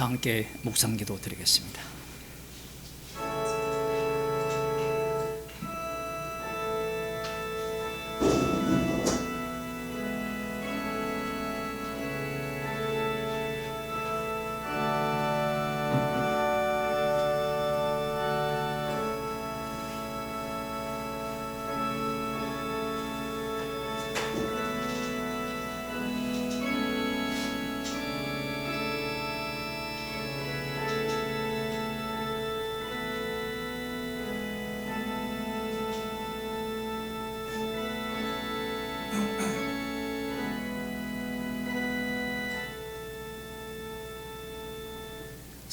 다 함께 묵상기도 드리겠습니다.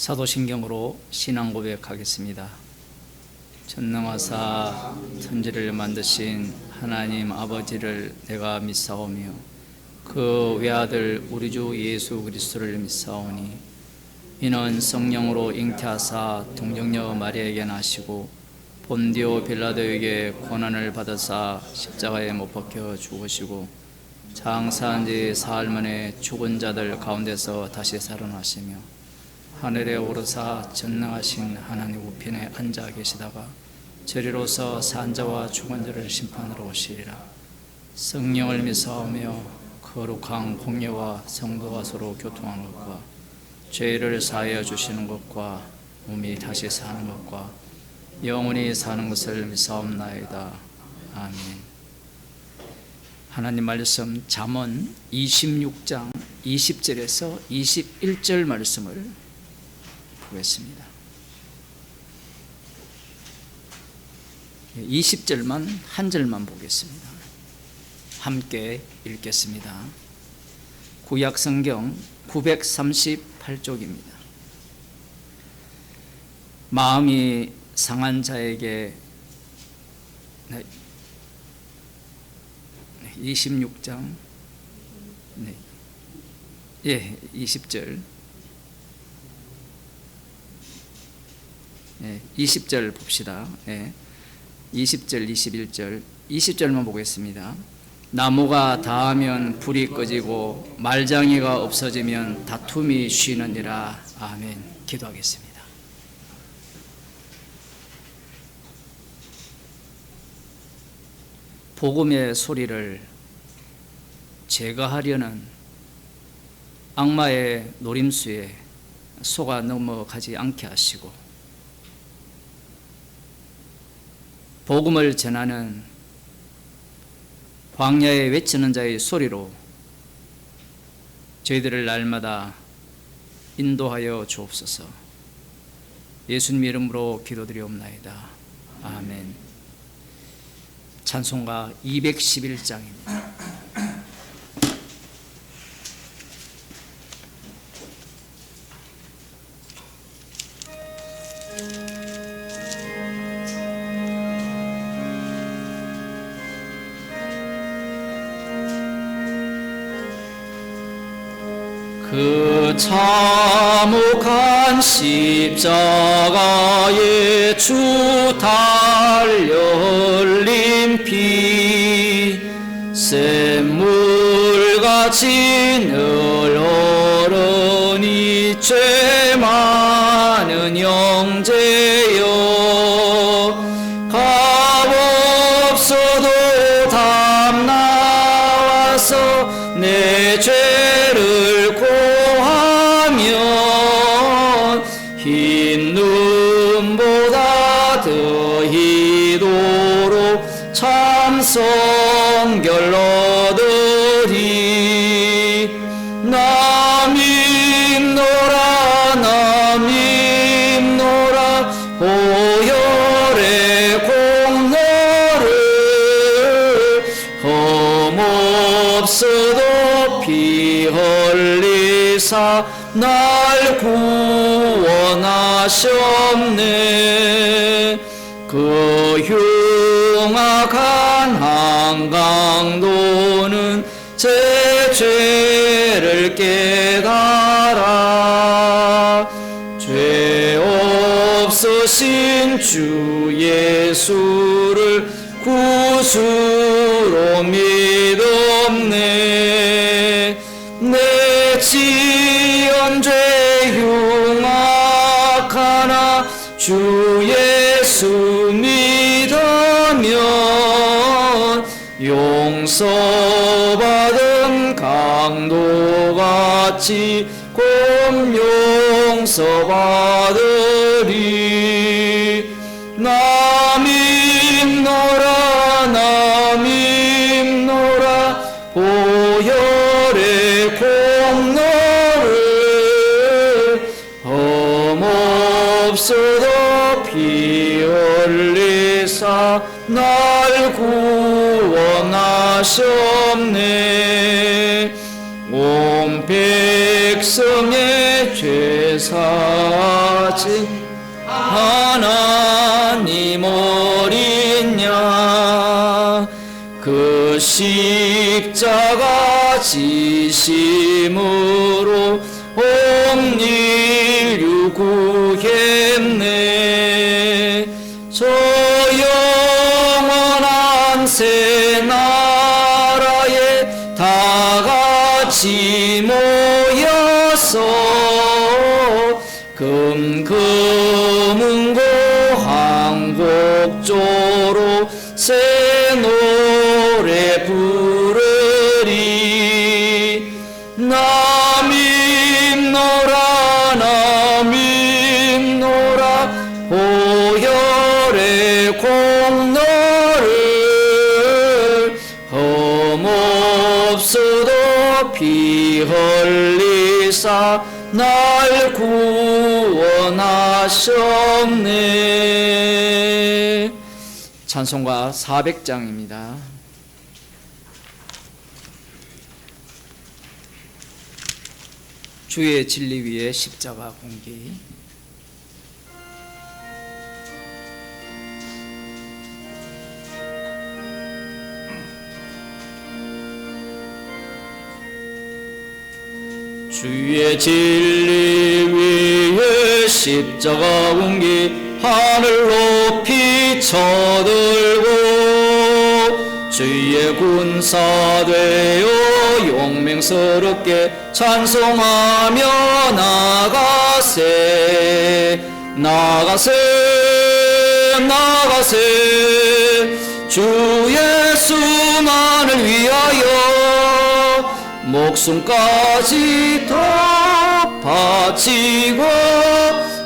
사도신경으로 신앙 고백하겠습니다. 전능하사 천지를 만드신 하나님 아버지를 내가 믿사오며 그 외아들 우리 주 예수 그리스도를 믿사오니 이는 성령으로 잉태하사 동정녀 마리아에게 나시고 본디오 빌라도에게 고난을 받으사 십자가에 못 박혀 죽으시고 장사한 지 사흘 만에 죽은 자들 가운데서 다시 살아나시며 하늘에 오르사 전능하신 하나님 우편에 앉아 계시다가 저리로서 산자와 죽은 자를 심판하러 오시리라. 성령을 믿사오며 거룩한 공예와 성도가 서로 교통하는 것과 죄를 사하여 주시는 것과 몸이 다시 사는 것과 영원히 사는 것을 믿사옵나이다. 아멘. 하나님 말씀 잠언 26장 20절에서 21절 말씀을 보겠습니다. 20절만 한 절만 보겠습니다. 함께 읽겠습니다. 구약성경 938쪽입니다. 마음이 상한 자에게 26장 20절 20절 봅시다. 20절 21절 20절만 보겠습니다. 나무가 다하면 불이 꺼지고 말장이가 없어지면 다툼이 쉬느니라. 아멘. 기도하겠습니다. 복음의 소리를 제거하려는 악마의 노림수에 속아 넘어가지 않게 하시고 복음을 전하는 광야에 외치는 자의 소리로 저희들을 날마다 인도하여 주옵소서. 예수님 이름으로 기도드리옵나이다. 아멘. 찬송가 211장입니다. 그 참혹한 십자가에 주 달려 흘린 피 샘물같이 늘 흐르니 죄 많은 형제여 값없어도 담 나와서 내 죄를 고하면 흰 눈보다 더히도록 참 성결 얻으리. 남입노라 보혈의 공로를 흠없어도 피 흘리사 날 구원하셨네. 그 흉악한 한강도는 제 죄를 깨달아 죄 없으신 주 예수를 구주로 믿었네. 내 지은 죄 흉악하나 주 예수 믿으면 용서받은 강도같이 곧 용서받으리. 남입노라 보혈의 공로를 흠없어도 피 흘리사 날 구원하셨네. 온 백성의 죄 사진 하나님 어린 양 그 십자가 지심으로 온 인류 구했네. 저 영원한 새 나라에 다 같이 모여서 금금은고 한곡조로 새 노래 부르리. 남입노라 보혈의 공로를 흠없어도 피 흘리사 날 구원하셨네. 찬송가 400장입니다. 주의 진리 위에 십자가 공기. 주의 진리 위에 십자가 공기 하늘 높이 쳐들고 주의 군사 되어 용맹스럽게 찬송하며 나가세 주 예수만을 위하여 목숨까지 다 바치고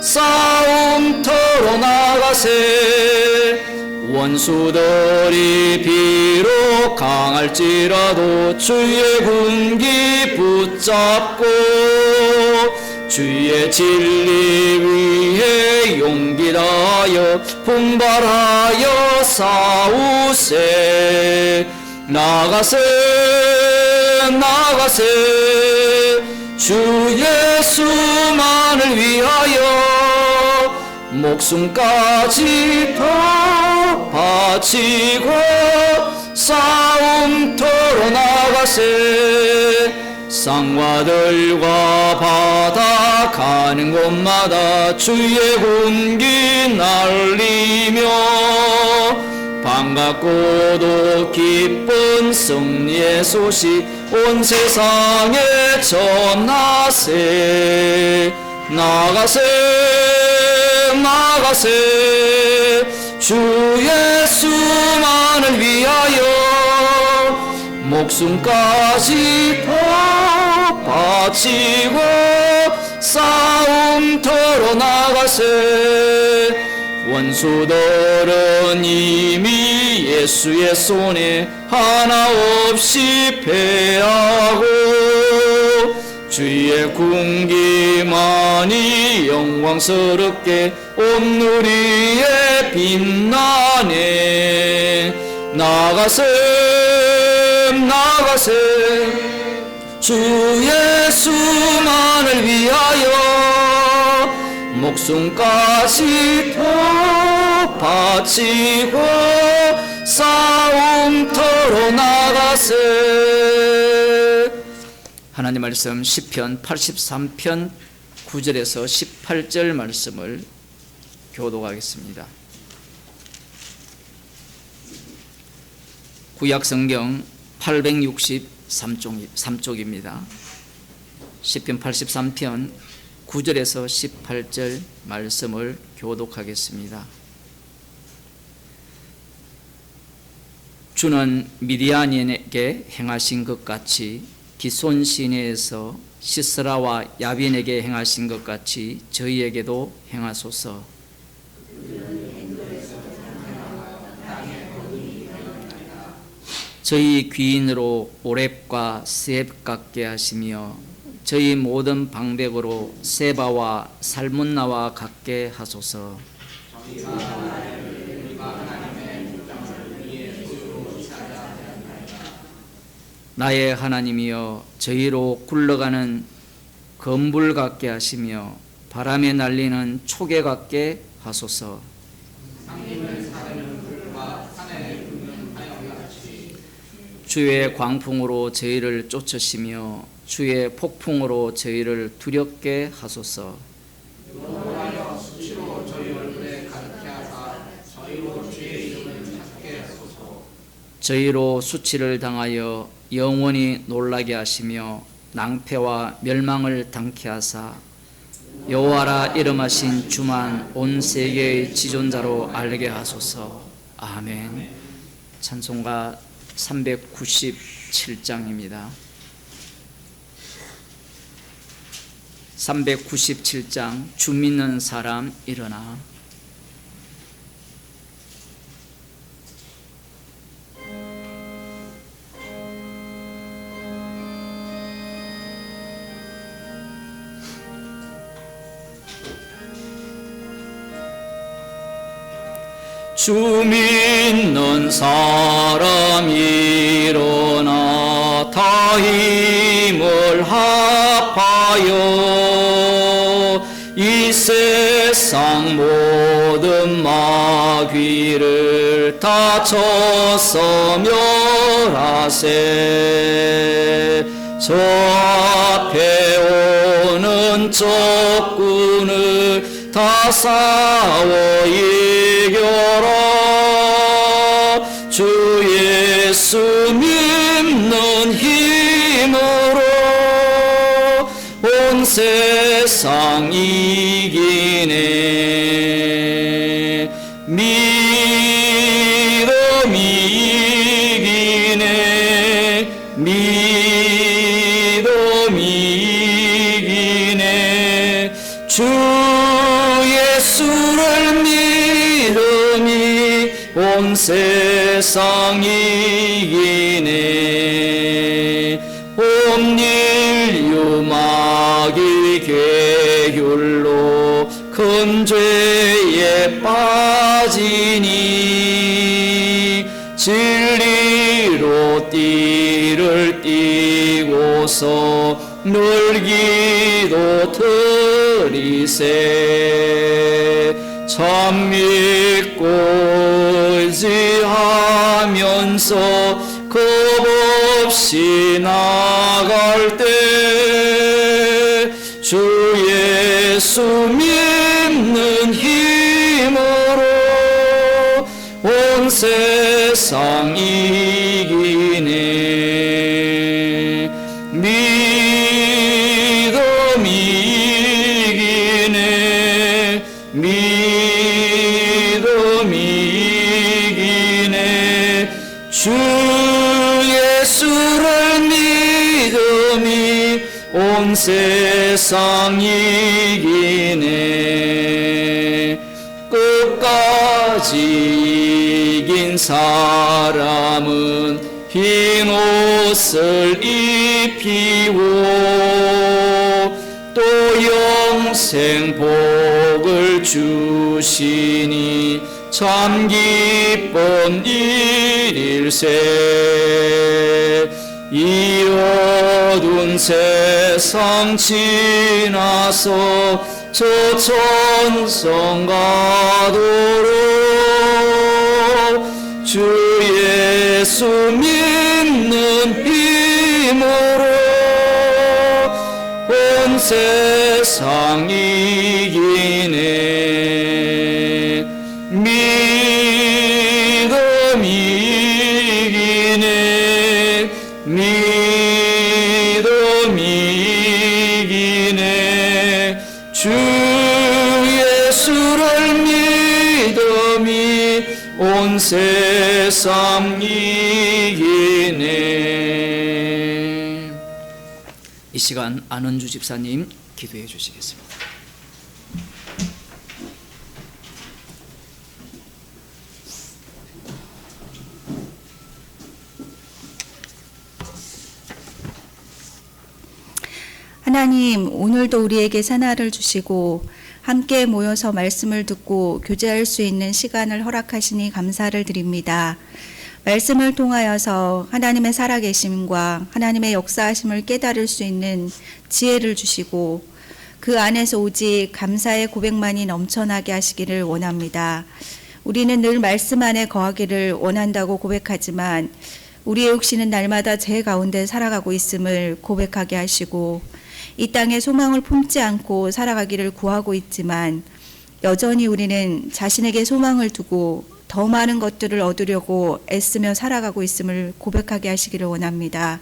싸움터로 나가세. 원수들이 비록 강할지라도 주의 군기 붙잡고 주의 진리 위해 용기 다하여 분발하여 싸우세. 나가세 주 예수만을 위하여 목숨까지 다 바치고 싸움터로 나가세. 쌍화들과 바다 가는 곳마다 주의 군기 날리며 반갑고도 기쁜 승리의 소식 온 세상에 전하세. 나가세 나가세 주 예수만을 위하여 목숨까지 다 바치고 싸움터로 나가세. 원수들은 이미 예수의 손에 하나 없이 패하고 주의 군기만이 영광스럽게 온 누리에 빛나네. 나가세 나가세 주 예수만을 위하여 목숨까지 다 바치고 싸움터로 나가세. 하나님 말씀 시편 83편 9절에서 18절 말씀을 교독하겠습니다. 구약성경 863쪽입니다. 시편 83편 9절에서 18절 말씀을 교독하겠습니다. 주는 미디안인에게 행하신 것 같이 기손 시내에서 시스라와 야빈에게 행하신 것 같이 저희에게도 행하소서. 저희 귀인으로 오렙과 스앱 같게 하시며 저희 모든 방백으로 세바와 살문나와 같게 하소서. 나의 하나님이여 저희로 굴러가는 검불 같게 하시며 바람에 날리는 초계 같게 하소서. 주의 광풍으로 저희를 쫓으시며 주의 폭풍으로 저희를 두렵게 하소서. 저희로 수치를 당하여 영원히 놀라게 하시며 낭패와 멸망을 당케 하사 여호와라 이름하신 주만 온 세계의 지존자로 알게 하소서. 아멘. 찬송가 397장입니다. 397장 주 믿는 사람 일어나. 주 믿는 사람 일어나 다 힘을 합하여 이 세상 모든 마귀를 다 쳐서 멸하세. 저 앞에 오는 적군을 다 싸워 이겨라. 주 예수 믿는 힘으로 온 세상 이기네. 믿음이 이기네. 믿음이 이기네. 주 예수를 믿음이 온 세상 이기네. 온 인류 마귀 계율로 큰 죄에 빠지니 진리로 띠를 띠고서 늘 기도 드리세. 참 믿고 의지하면서 겁없이 나갈 때 주 예수 믿는 힘으로 온 세상 이기네. 믿음이 이기네. 믿음이 이기네. 주 예수를 믿음이 온 세상 이기네. 끝까지 이긴 사람은 흰 옷을 입히고 또 영생 복을 주시니 참 기쁜 일일세. 이 어두운 세상 지나서 저 천성 가도록 주 예수 믿는 힘으로 온 세상 이기네. 믿음이 이기네. 믿음이 이기네. 주 예수를 믿음이 온 세상 이기네. 이 시간 안은주 집사님 기도해 주시겠습니다. 하나님, 오늘도 우리에게 새날을 주시고 함께 모여서 말씀을 듣고 교제할 수 있는 시간을 허락하시니 감사를 드립니다. 말씀을 통하여서 하나님의 살아계심과 하나님의 역사하심을 깨달을 수 있는 지혜를 주시고 그 안에서 오직 감사의 고백만이 넘쳐나게 하시기를 원합니다. 우리는 늘 말씀 안에 거하기를 원한다고 고백하지만 우리의 육신은 날마다 죄 가운데 살아가고 있음을 고백하게 하시고 이 땅에 소망을 품지 않고 살아가기를 구하고 있지만 여전히 우리는 자신에게 소망을 두고 더 많은 것들을 얻으려고 애쓰며 살아가고 있음을 고백하게 하시기를 원합니다.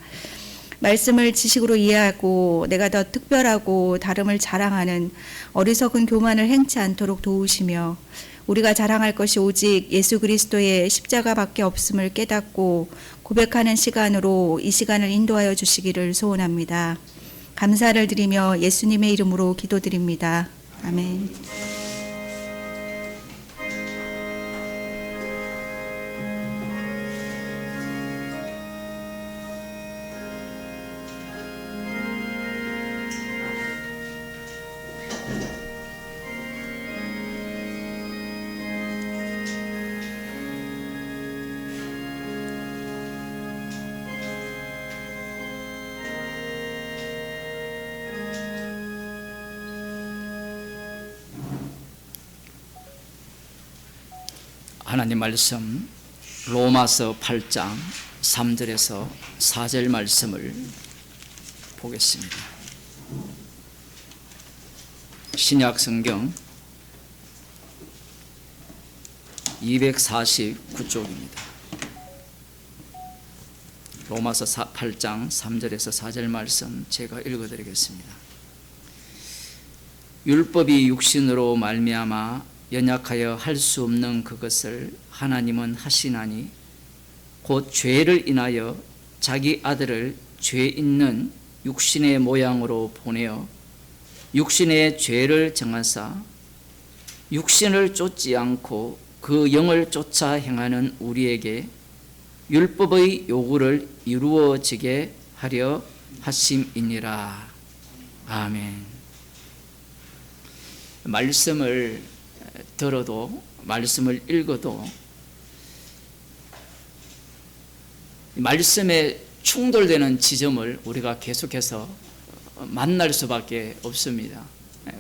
말씀을 지식으로 이해하고 내가 더 특별하고 다름을 자랑하는 어리석은 교만을 행치 않도록 도우시며 우리가 자랑할 것이 오직 예수 그리스도의 십자가밖에 없음을 깨닫고 고백하는 시간으로 이 시간을 인도하여 주시기를 소원합니다. 감사를 드리며 예수님의 이름으로 기도드립니다. 아멘. 하나님 말씀 로마서 8장 3절에서 4절 말씀을 보겠습니다. 신약 성경 249쪽입니다. 로마서 8장 3절에서 4절 말씀 제가 읽어드리겠습니다. 율법이 육신으로 말미암아 연약하여 할 수 없는 그것을 하나님은 하시나니 곧 죄를 인하여 자기 아들을 죄 있는 육신의 모양으로 보내어 육신의 죄를 정하사 육신을 쫓지 않고 그 영을 쫓아 행하는 우리에게 율법의 요구를 이루어지게 하려 하심이니라. 아멘. 말씀을 들어도 말씀을 읽어도 말씀에 충돌되는 지점을 우리가 계속해서 만날 수밖에 없습니다.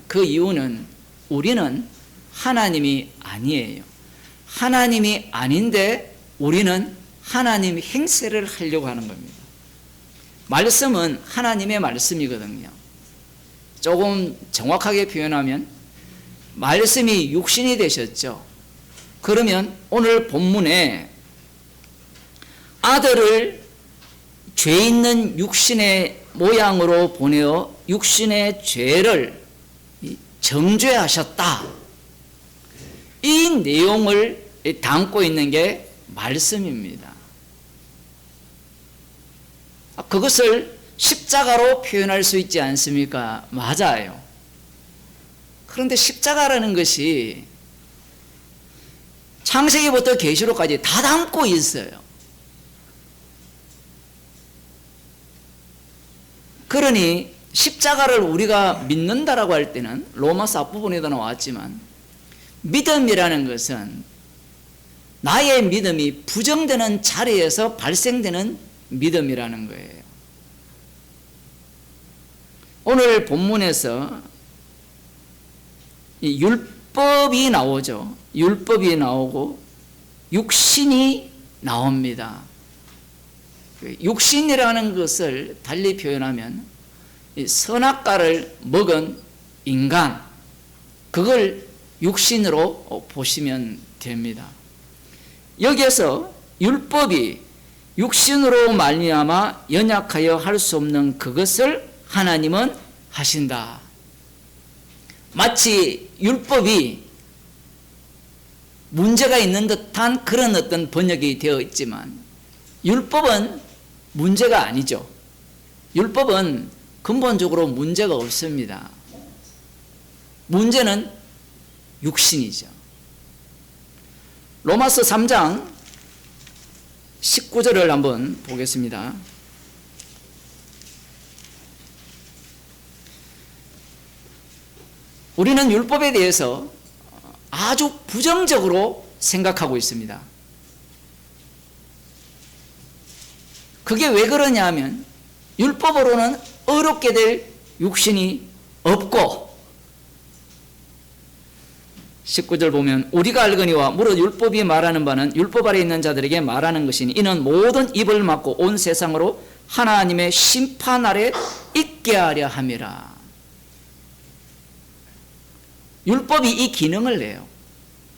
그 이유는 우리는 하나님이 아니에요. 하나님이 아닌데 우리는 하나님 행세를 하려고 하는 겁니다. 말씀은 하나님의 말씀이거든요. 조금 정확하게 표현하면 말씀이 육신이 되셨죠. 그러면 오늘 본문에 아들을 죄 있는 육신의 모양으로 보내어 육신의 죄를 정죄하셨다. 이 내용을 담고 있는 게 말씀입니다. 그것을 십자가로 표현할 수 있지 않습니까? 맞아요. 그런데 십자가라는 것이 창세기부터 계시록까지 다 담고 있어요. 그러니 십자가를 우리가 믿는다라고 할 때는 로마서 앞부분에도 나왔지만 믿음이라는 것은 나의 믿음이 부정되는 자리에서 발생되는 믿음이라는 거예요. 오늘 본문에서 이 율법이 나오죠. 율법이 나오고 육신이 나옵니다. 육신이라는 것을 달리 표현하면 이 선악과를 먹은 인간, 그걸 육신으로 보시면 됩니다. 여기에서 율법이 육신으로 말미암아 연약하여 할 수 없는 그것을 하나님은 하신다. 마치 율법이 문제가 있는 듯한 그런 어떤 번역이 되어 있지만 율법은 문제가 아니죠. 율법은 근본적으로 문제가 없습니다. 문제는 육신이죠. 로마서 3장 19절을 한번 보겠습니다. 우리는 율법에 대해서 아주 부정적으로 생각하고 있습니다. 그게 왜 그러냐 하면 율법으로는 어렵게 될 육신이 없고 19절 보면 우리가 알거니와 무릇 율법이 말하는 바는 율법 아래 있는 자들에게 말하는 것이니 이는 모든 입을 막고 온 세상으로 하나님의 심판 아래 있게 하려 함이라. 율법이 이 기능을 내요.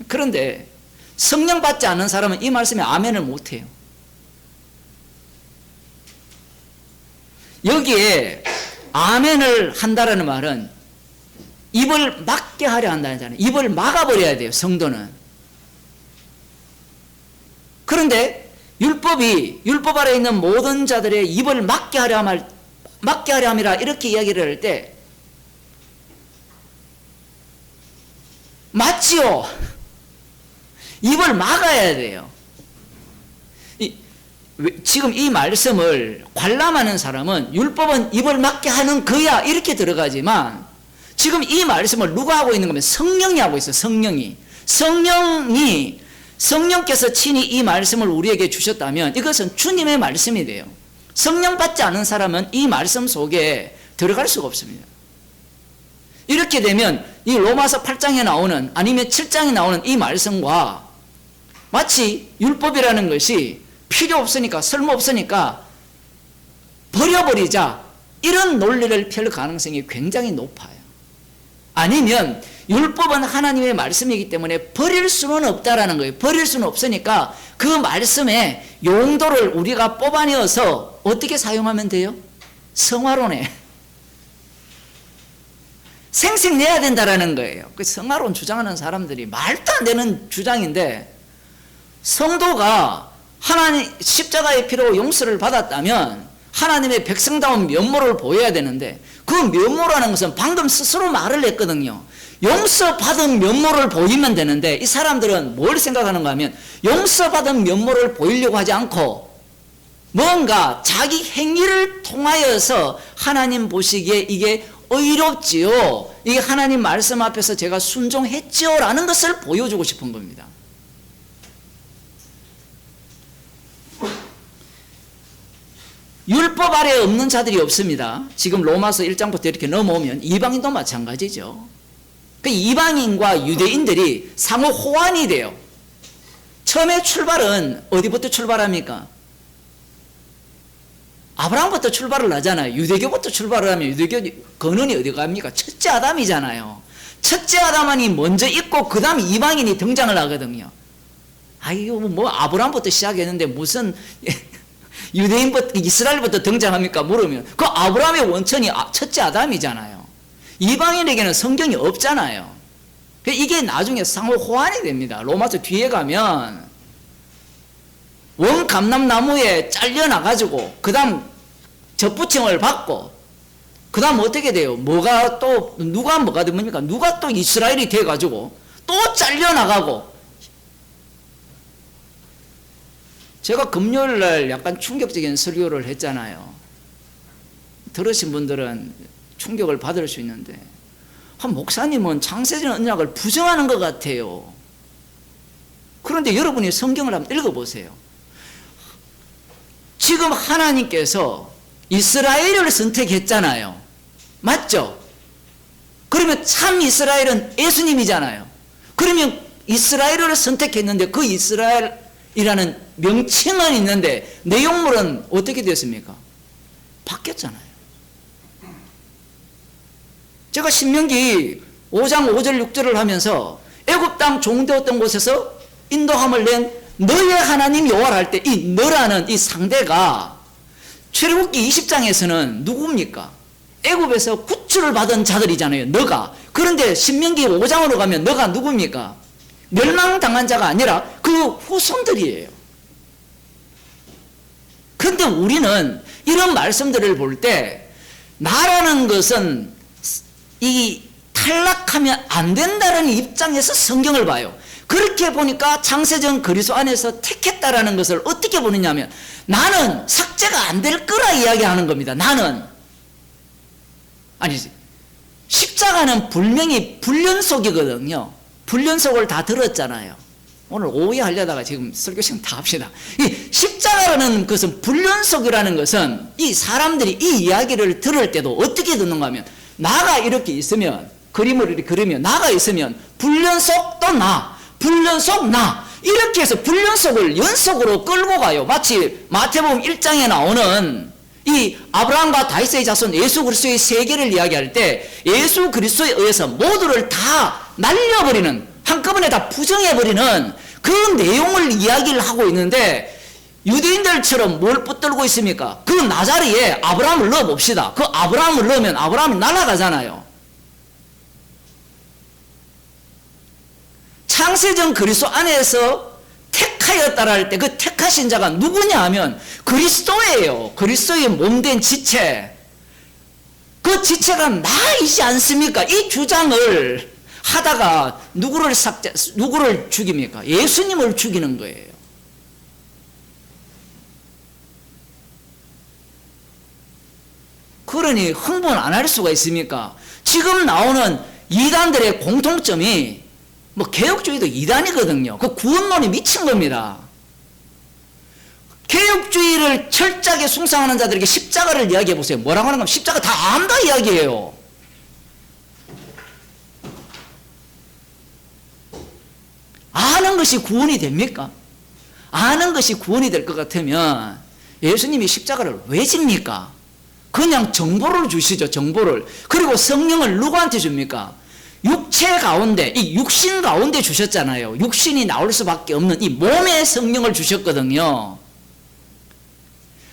그런데 성령 받지 않는 사람은 이 말씀에 아멘을 못해요. 여기에 아멘을 한다라는 말은 입을 막게 하려 한다는 거잖아요. 입을 막아버려야 돼요, 성도는. 그런데 율법이 율법 아래 있는 모든 자들의 입을 막게 하려 함이라 이렇게 이야기를 할 때 맞지요? 입을 막아야 돼요. 지금 이 말씀을 관람하는 사람은 율법은 입을 막게 하는 거야 이렇게 들어가지만 지금 이 말씀을 누가 하고 있는 거면 성령이 하고 있어요. 성령께서 친히 이 말씀을 우리에게 주셨다면 이것은 주님의 말씀이 돼요. 성령 받지 않은 사람은 이 말씀 속에 들어갈 수가 없습니다. 이렇게 되면 이 로마서 8장에 나오는 아니면 7장에 나오는 이 말씀과 마치 율법이라는 것이 필요 없으니까 쓸모없으니까 버려버리자 이런 논리를 펼 가능성이 굉장히 높아요. 아니면 율법은 하나님의 말씀이기 때문에 버릴 수는 없다라는 거예요. 버릴 수는 없으니까 그 말씀의 용도를 우리가 뽑아내어서 어떻게 사용하면 돼요? 성화론에 생색내야 된다라는 거예요. 그 성화론 주장하는 사람들이 말도 안 되는 주장인데 성도가 하나님 십자가의 피로 용서를 받았다면 하나님의 백성다운 면모를 보여야 되는데 그 면모라는 것은 방금 스스로 말을 했거든요. 용서받은 면모를 보이면 되는데 이 사람들은 뭘 생각하는가 하면 용서받은 면모를 보이려고 하지 않고 뭔가 자기 행위를 통하여서 하나님 보시기에 이게 의롭지요. 이게 하나님 말씀 앞에서 제가 순종했지요 라는 것을 보여주고 싶은 겁니다. 율법 아래에 없는 자들이 없습니다. 지금 로마서 1장부터 이렇게 넘어오면 이방인도 마찬가지죠. 그 이방인과 유대인들이 상호 호환이 돼요. 처음에 출발은 어디부터 출발합니까? 아브라함부터 출발을 하잖아요. 유대교부터 출발을 하면 유대교 근원이 어디 갑니까? 첫째 아담이잖아요. 첫째 아담이 먼저 있고 그 다음 이방인이 등장을 하거든요. 아이고 뭐 아브라함부터 시작했는데 무슨 유대인부터 이스라엘부터 등장합니까? 물으면 그 아브라함의 원천이 첫째 아담이잖아요. 이방인에게는 성경이 없잖아요. 이게 나중에 상호 호환이 됩니다. 로마서 뒤에 가면 원감람나무에 잘려나가지고 그 다음 접붙임을 받고 그 다음 어떻게 돼요? 뭐가 또 누가 뭐가 됩니까? 누가 또 이스라엘이 돼가지고 또 잘려나가고. 제가 금요일날 약간 충격적인 설교를 했잖아요. 들으신 분들은 충격을 받을 수 있는데 목사님은 창세전 언약을 부정하는 것 같아요. 그런데 여러분이 성경을 한번 읽어보세요. 지금 하나님께서 이스라엘을 선택했잖아요. 맞죠? 그러면 참 이스라엘은 예수님이잖아요. 그러면 이스라엘을 선택했는데 그 이스라엘이라는 명칭은 있는데 내용물은 어떻게 됐습니까? 바뀌었잖아요. 제가 신명기 5장 5절 6절을 하면서 애굽 땅 종되었던 곳에서 인도함을 낸 너의 하나님 여호와를 할 때 이 너라는 이 상대가 출애굽기 20장에서는 누굽니까? 애굽에서 구출을 받은 자들이잖아요. 너가. 그런데 신명기 5장으로 가면 너가 누굽니까? 멸망당한 자가 아니라 그 후손들이에요. 그런데 우리는 이런 말씀들을 볼 때 나라는 것은 이 탈락하면 안 된다는 입장에서 성경을 봐요. 그렇게 보니까 창세전 그리스도 안에서 택했다라는 것을 어떻게 보느냐면 나는 삭제가 안 될 거라 이야기하는 겁니다. 나는 아니지. 십자가는 분명히 불연속이거든요. 불연속을 다 들었잖아요. 오늘 오해하려다가 지금 설교 시간 다 합시다. 이 십자가라는 것은 불연속이라는 것은 이 사람들이 이 이야기를 들을 때도 어떻게 듣는가 하면 나가 이렇게 있으면 그림을 이렇게 그리면 나가 있으면 불연속 또 나, 불연속 나 이렇게 해서 불연속을 연속으로 끌고 가요. 마치 마태복음 1장에 나오는 이 아브라함과 다윗의 자손 예수 그리스도의 세계를 이야기할 때 예수 그리스도에 의해서 모두를 다 날려버리는 한꺼번에 다 부정해버리는 그 내용을 이야기를 하고 있는데 유대인들처럼 뭘 붙들고 있습니까? 그 나자리에 아브라함을 넣어봅시다. 그 아브라함을 넣으면 아브라함이 날아가잖아요. 창세전 그리스도 안에서 택하였다라 할 때 그 택하신 자가 누구냐 하면 그리스도예요. 그리스도의 몸된 지체. 그 지체가 나이지 않습니까? 이 주장을 하다가 누구를 죽입니까? 예수님을 죽이는 거예요. 그러니 흥분 안 할 수가 있습니까? 지금 나오는 이단들의 공통점이 뭐 개혁주의도 이단이거든요. 그 구원론이 미친 겁니다. 개혁주의를 철저하게 숭상하는 자들에게 십자가를 이야기해 보세요. 뭐라고 하는 겁니까? 십자가 다 안다 이야기예요. 아는 것이 구원이 됩니까? 아는 것이 구원이 될 것 같으면 예수님이 십자가를 왜 집니까? 그냥 정보를 주시죠. 정보를. 그리고 성령을 누구한테 줍니까? 육체 가운데 이 육신 가운데 주셨잖아요. 육신이 나올 수밖에 없는 이 몸의 성령을 주셨거든요.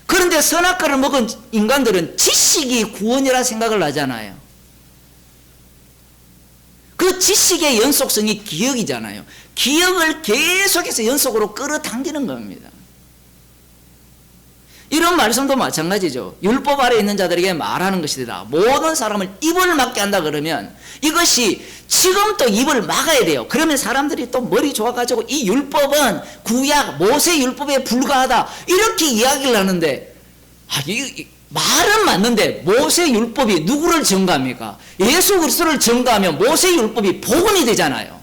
그런데 선악과를 먹은 인간들은 지식이 구원이라 생각을 하잖아요. 그 지식의 연속성이 기억이잖아요. 기억을 계속해서 연속으로 끌어당기는 겁니다. 이런 말씀도 마찬가지죠. 율법 아래 있는 자들에게 말하는 것이다. 모든 사람을 입을 막게 한다 그러면 이것이 지금 또 입을 막아야 돼요. 그러면 사람들이 또 머리 좋아가지고 이 율법은 구약 모세 율법에 불과하다 이렇게 이야기를 하는데 말은 맞는데 모세 율법이 누구를 증거합니까? 예수 그리스도를 증거하면 모세 율법이 복음이 되잖아요.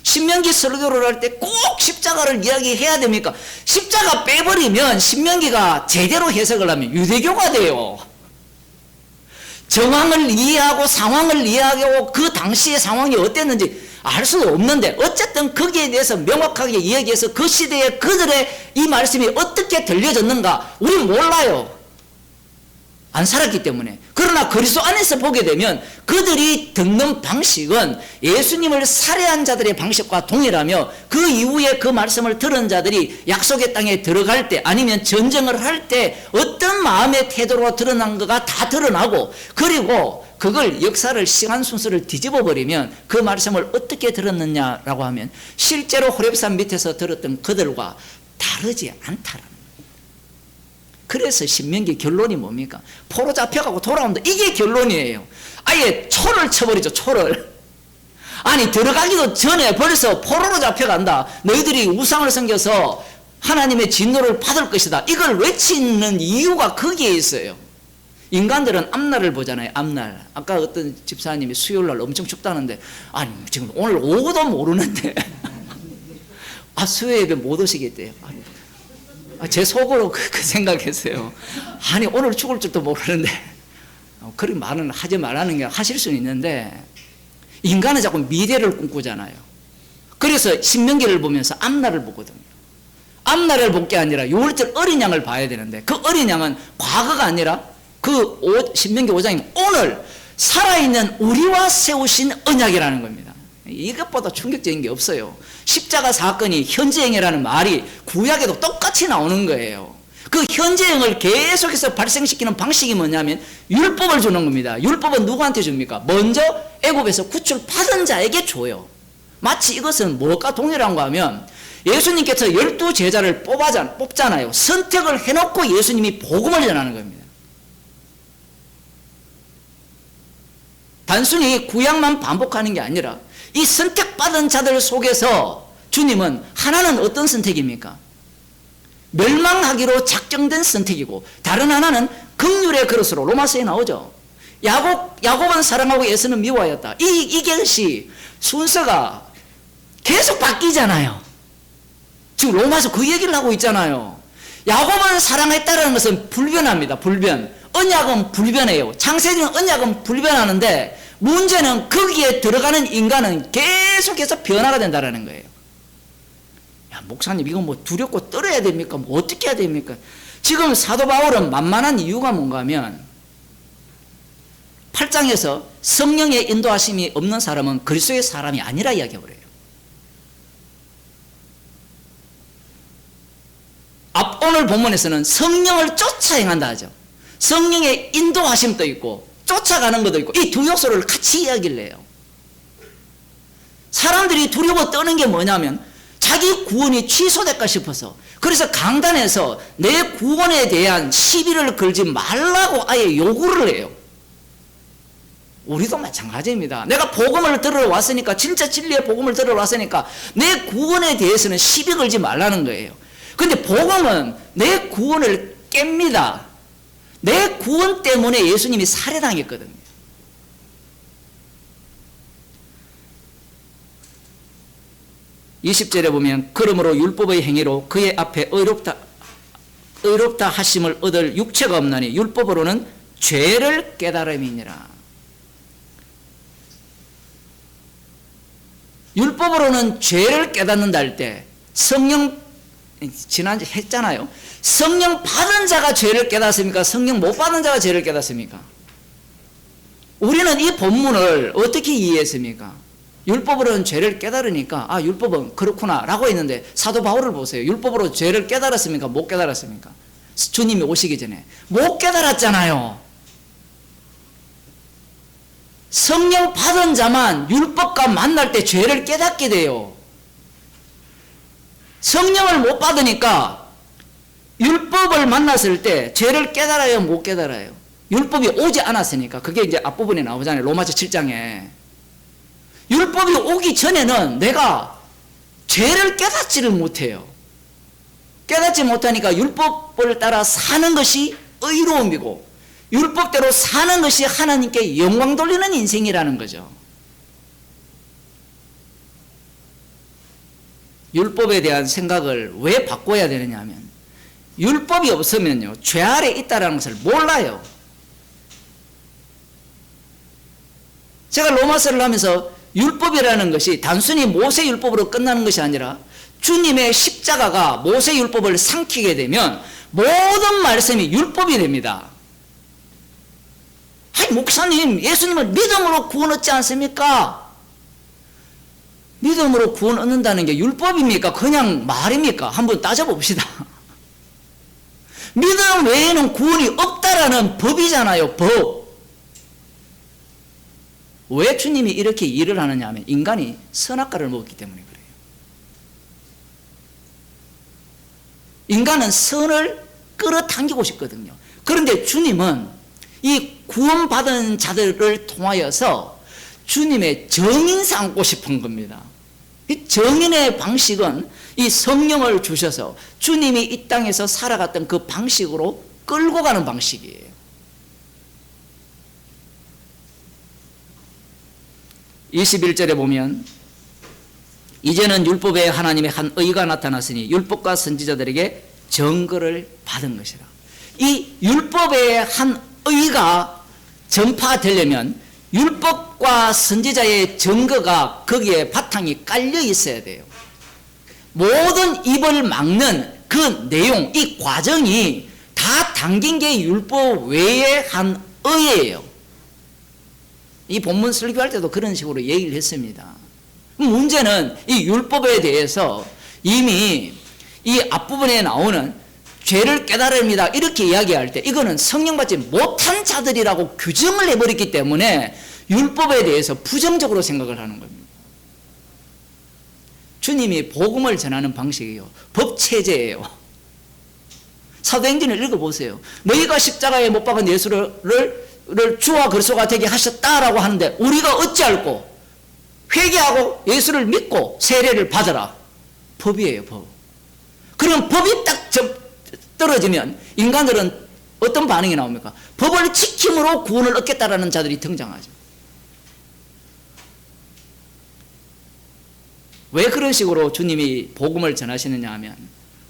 신명기 설교를 할 때 꼭 십자가를 이야기해야 됩니까? 십자가 빼버리면 신명기가 제대로 해석을 하면 유대교가 돼요. 정황을 이해하고 상황을 이해하고 그 당시의 상황이 어땠는지 알 수도 없는데 어쨌든 거기에 대해서 명확하게 이야기해서 그 시대에 그들의 이 말씀이 어떻게 들려졌는가 우린 몰라요. 안 살았기 때문에. 그러나 그리스도 안에서 보게 되면 그들이 듣는 방식은 예수님을 살해한 자들의 방식과 동일하며 그 이후에 그 말씀을 들은 자들이 약속의 땅에 들어갈 때 아니면 전쟁을 할 때 어떤 마음의 태도로 드러난 거가 다 드러나고 그리고 그걸 역사를 시간 순서를 뒤집어 버리면 그 말씀을 어떻게 들었느냐라고 하면 실제로 호렙산 밑에서 들었던 그들과 다르지 않다라는. 그래서 신명기 결론이 뭡니까? 포로 잡혀가고 돌아온다. 이게 결론이에요. 아예 초를 쳐버리죠. 초를. 아니 들어가기도 전에 벌써 포로로 잡혀간다. 너희들이 우상을 섬겨서 하나님의 진노를 받을 것이다. 이걸 외치는 이유가 거기에 있어요. 인간들은 앞날을 보잖아요. 앞날. 아까 어떤 집사님이 수요일날 엄청 춥다는데 아니 지금 오늘 오후도 모르는데 아 수요예배 못 오시겠대요. 제 속으로 그 생각했어요. 아니 오늘 죽을 줄도 모르는데 그런 말은 하지 말라는 게 하실 수는 있는데 인간은 자꾸 미래를 꿈꾸잖아요. 그래서 신명기를 보면서 앞날을 보거든요. 앞날을 볼 게 아니라 6월절 어린 양을 봐야 되는데 그 어린 양은 과거가 아니라 그 신명기 5장이 오늘 살아있는 우리와 세우신 언약이라는 겁니다. 이것보다 충격적인 게 없어요. 십자가 사건이 현재형이라는 말이 구약에도 똑같이 나오는 거예요. 그 현재형을 계속해서 발생시키는 방식이 뭐냐면 율법을 주는 겁니다. 율법은 누구한테 줍니까? 먼저 애굽에서 구출받은 자에게 줘요. 마치 이것은 무엇과 동일한가 하면 예수님께서 12제자를 뽑잖아요. 선택을 해놓고 예수님이 복음을 전하는 겁니다. 단순히 구약만 반복하는 게 아니라 이 선택받은 자들 속에서 주님은 하나는 어떤 선택입니까? 멸망하기로 작정된 선택이고 다른 하나는 긍휼의 그릇으로 로마서에 나오죠. 야곱은 사랑하고 에서는 미워하였다. 이것이 순서가 계속 바뀌잖아요. 지금 로마서 그 얘기를 하고 있잖아요. 야곱은 사랑했다는 것은 불변합니다. 불변. 언약은 불변해요. 창세기는 언약은 불변하는데 문제는 거기에 들어가는 인간은 계속해서 변화가 된다는 거예요. 야, 목사님 이거 뭐 두렵고 떨어야 됩니까? 뭐 어떻게 해야 됩니까? 지금 사도 바울은 만만한 이유가 뭔가 하면 8장에서 성령의 인도하심이 없는 사람은 그리스도의 사람이 아니라 이야기해버려요. 오늘 본문에서는 성령을 쫓아 행한다 하죠. 성령의 인도하심도 있고 쫓아가는 것도 있고 이 두 요소를 같이 이야기를 해요. 사람들이 두려워 떠는 게 뭐냐면 자기 구원이 취소될까 싶어서 그래서 강단에서 내 구원에 대한 시비를 걸지 말라고 아예 요구를 해요. 우리도 마찬가지입니다. 내가 복음을 들어왔으니까 진짜 진리의 복음을 들어왔으니까 내 구원에 대해서는 시비 걸지 말라는 거예요. 근데 복음은 내 구원을 깹니다. 내 구원 때문에 예수님이 살해당했거든요. (20절에) 보면 그러므로 율법의 행위로 그의 앞에 의롭다 하심을 얻을 육체가 없나니 율법으로는 죄를 깨달음이니라. 율법으로는 죄를 깨닫는다 할 때 성령 지난주에 했잖아요. 성령 받은 자가 죄를 깨닫습니까? 성령 못 받은 자가 죄를 깨닫습니까? 우리는 이 본문을 어떻게 이해했습니까? 율법으로는 죄를 깨달으니까 아 율법은 그렇구나 라고 했는데 사도 바울을 보세요. 율법으로 죄를 깨달았습니까? 못 깨달았습니까? 주님이 오시기 전에 못 깨달았잖아요. 성령 받은 자만 율법과 만날 때 죄를 깨닫게 돼요. 성령을 못 받으니까 율법을 만났을 때 죄를 깨달아요, 못 깨달아요? 율법이 오지 않았으니까. 그게 이제 앞부분에 나오잖아요. 로마서 7장에. 율법이 오기 전에는 내가 죄를 깨닫지를 못해요. 깨닫지 못하니까 율법을 따라 사는 것이 의로움이고 율법대로 사는 것이 하나님께 영광 돌리는 인생이라는 거죠. 율법에 대한 생각을 왜 바꿔야 되느냐 하면 율법이 없으면요 죄 아래 있다는 것을 몰라요. 제가 로마서를 하면서 율법이라는 것이 단순히 모세 율법으로 끝나는 것이 아니라 주님의 십자가가 모세 율법을 삼키게 되면 모든 말씀이 율법이 됩니다. 아니 목사님, 예수님을 믿음으로 구원 얻지 않습니까? 믿음으로 구원 얻는다는 게 율법입니까? 그냥 말입니까? 한번 따져봅시다. 믿음 외에는 구원이 없다라는 법이잖아요. 법. 왜 주님이 이렇게 일을 하느냐 하면 인간이 선악과를 먹었기 때문에 그래요. 인간은 선을 끌어당기고 싶거든요. 그런데 주님은 이 구원받은 자들을 통하여서 주님의 정인 삼고 싶은 겁니다. 이 정인의 방식은 이 성령을 주셔서 주님이 이 땅에서 살아갔던 그 방식으로 끌고 가는 방식이에요. (21절에) 보면 이제는 율법에 하나님의 한 의가 나타났으니 율법과 선지자들에게 증거를 받은 것이라. 이 율법의 한 의가 전파되려면 율법과 선지자의 증거가 거기에 바탕이 깔려 있어야 돼요. 모든 입을 막는 그 내용, 이 과정이 다 담긴 게 율법 외의 한 의예요. 이 본문 설교할 때도 그런 식으로 얘기를 했습니다. 문제는 이 율법에 대해서 이미 이 앞부분에 나오는 죄를 깨달아야 합니다 이렇게 이야기할 때 이거는 성령 받지 못한 자들이라고 규정을 해버렸기 때문에 율법에 대해서 부정적으로 생각을 하는 겁니다. 주님이 복음을 전하는 방식이에요. 법체제예요. 사도행전을 읽어보세요. 너희가 십자가에 못 박은 예수를 주와 그리스도가 되게 하셨다라고 하는데 우리가 어찌할꼬? 회개하고 예수를 믿고 세례를 받으라. 법이에요, 법. 그럼 법이 딱 떨어지면 인간들은 어떤 반응이 나옵니까? 법을 지킴으로 구원을 얻겠다라는 자들이 등장하죠. 왜 그런 식으로 주님이 복음을 전하시느냐 하면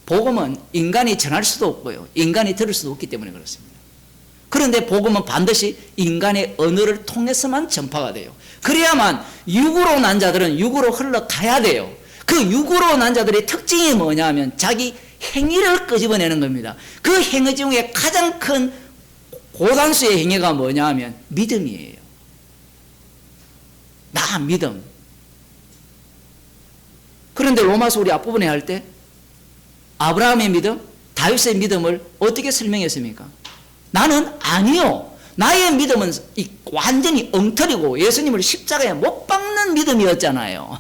복음은 인간이 전할 수도 없고요. 인간이 들을 수도 없기 때문에 그렇습니다. 그런데 복음은 반드시 인간의 언어를 통해서만 전파가 돼요. 그래야만 육으로 난 자들은 육으로 흘러가야 돼요. 그 육으로 난 자들의 특징이 뭐냐 하면 자기 행위를 끄집어내는 겁니다. 그 행위 중에 가장 큰 고단수의 행위가 뭐냐 하면 믿음이에요. 나 믿음. 그런데 로마서 우리 앞부분에 할 때 아브라함의 믿음, 다윗의 믿음을 어떻게 설명했습니까? 나는 아니요. 나의 믿음은 완전히 엉터리고 예수님을 십자가에 못 박는 믿음이었잖아요.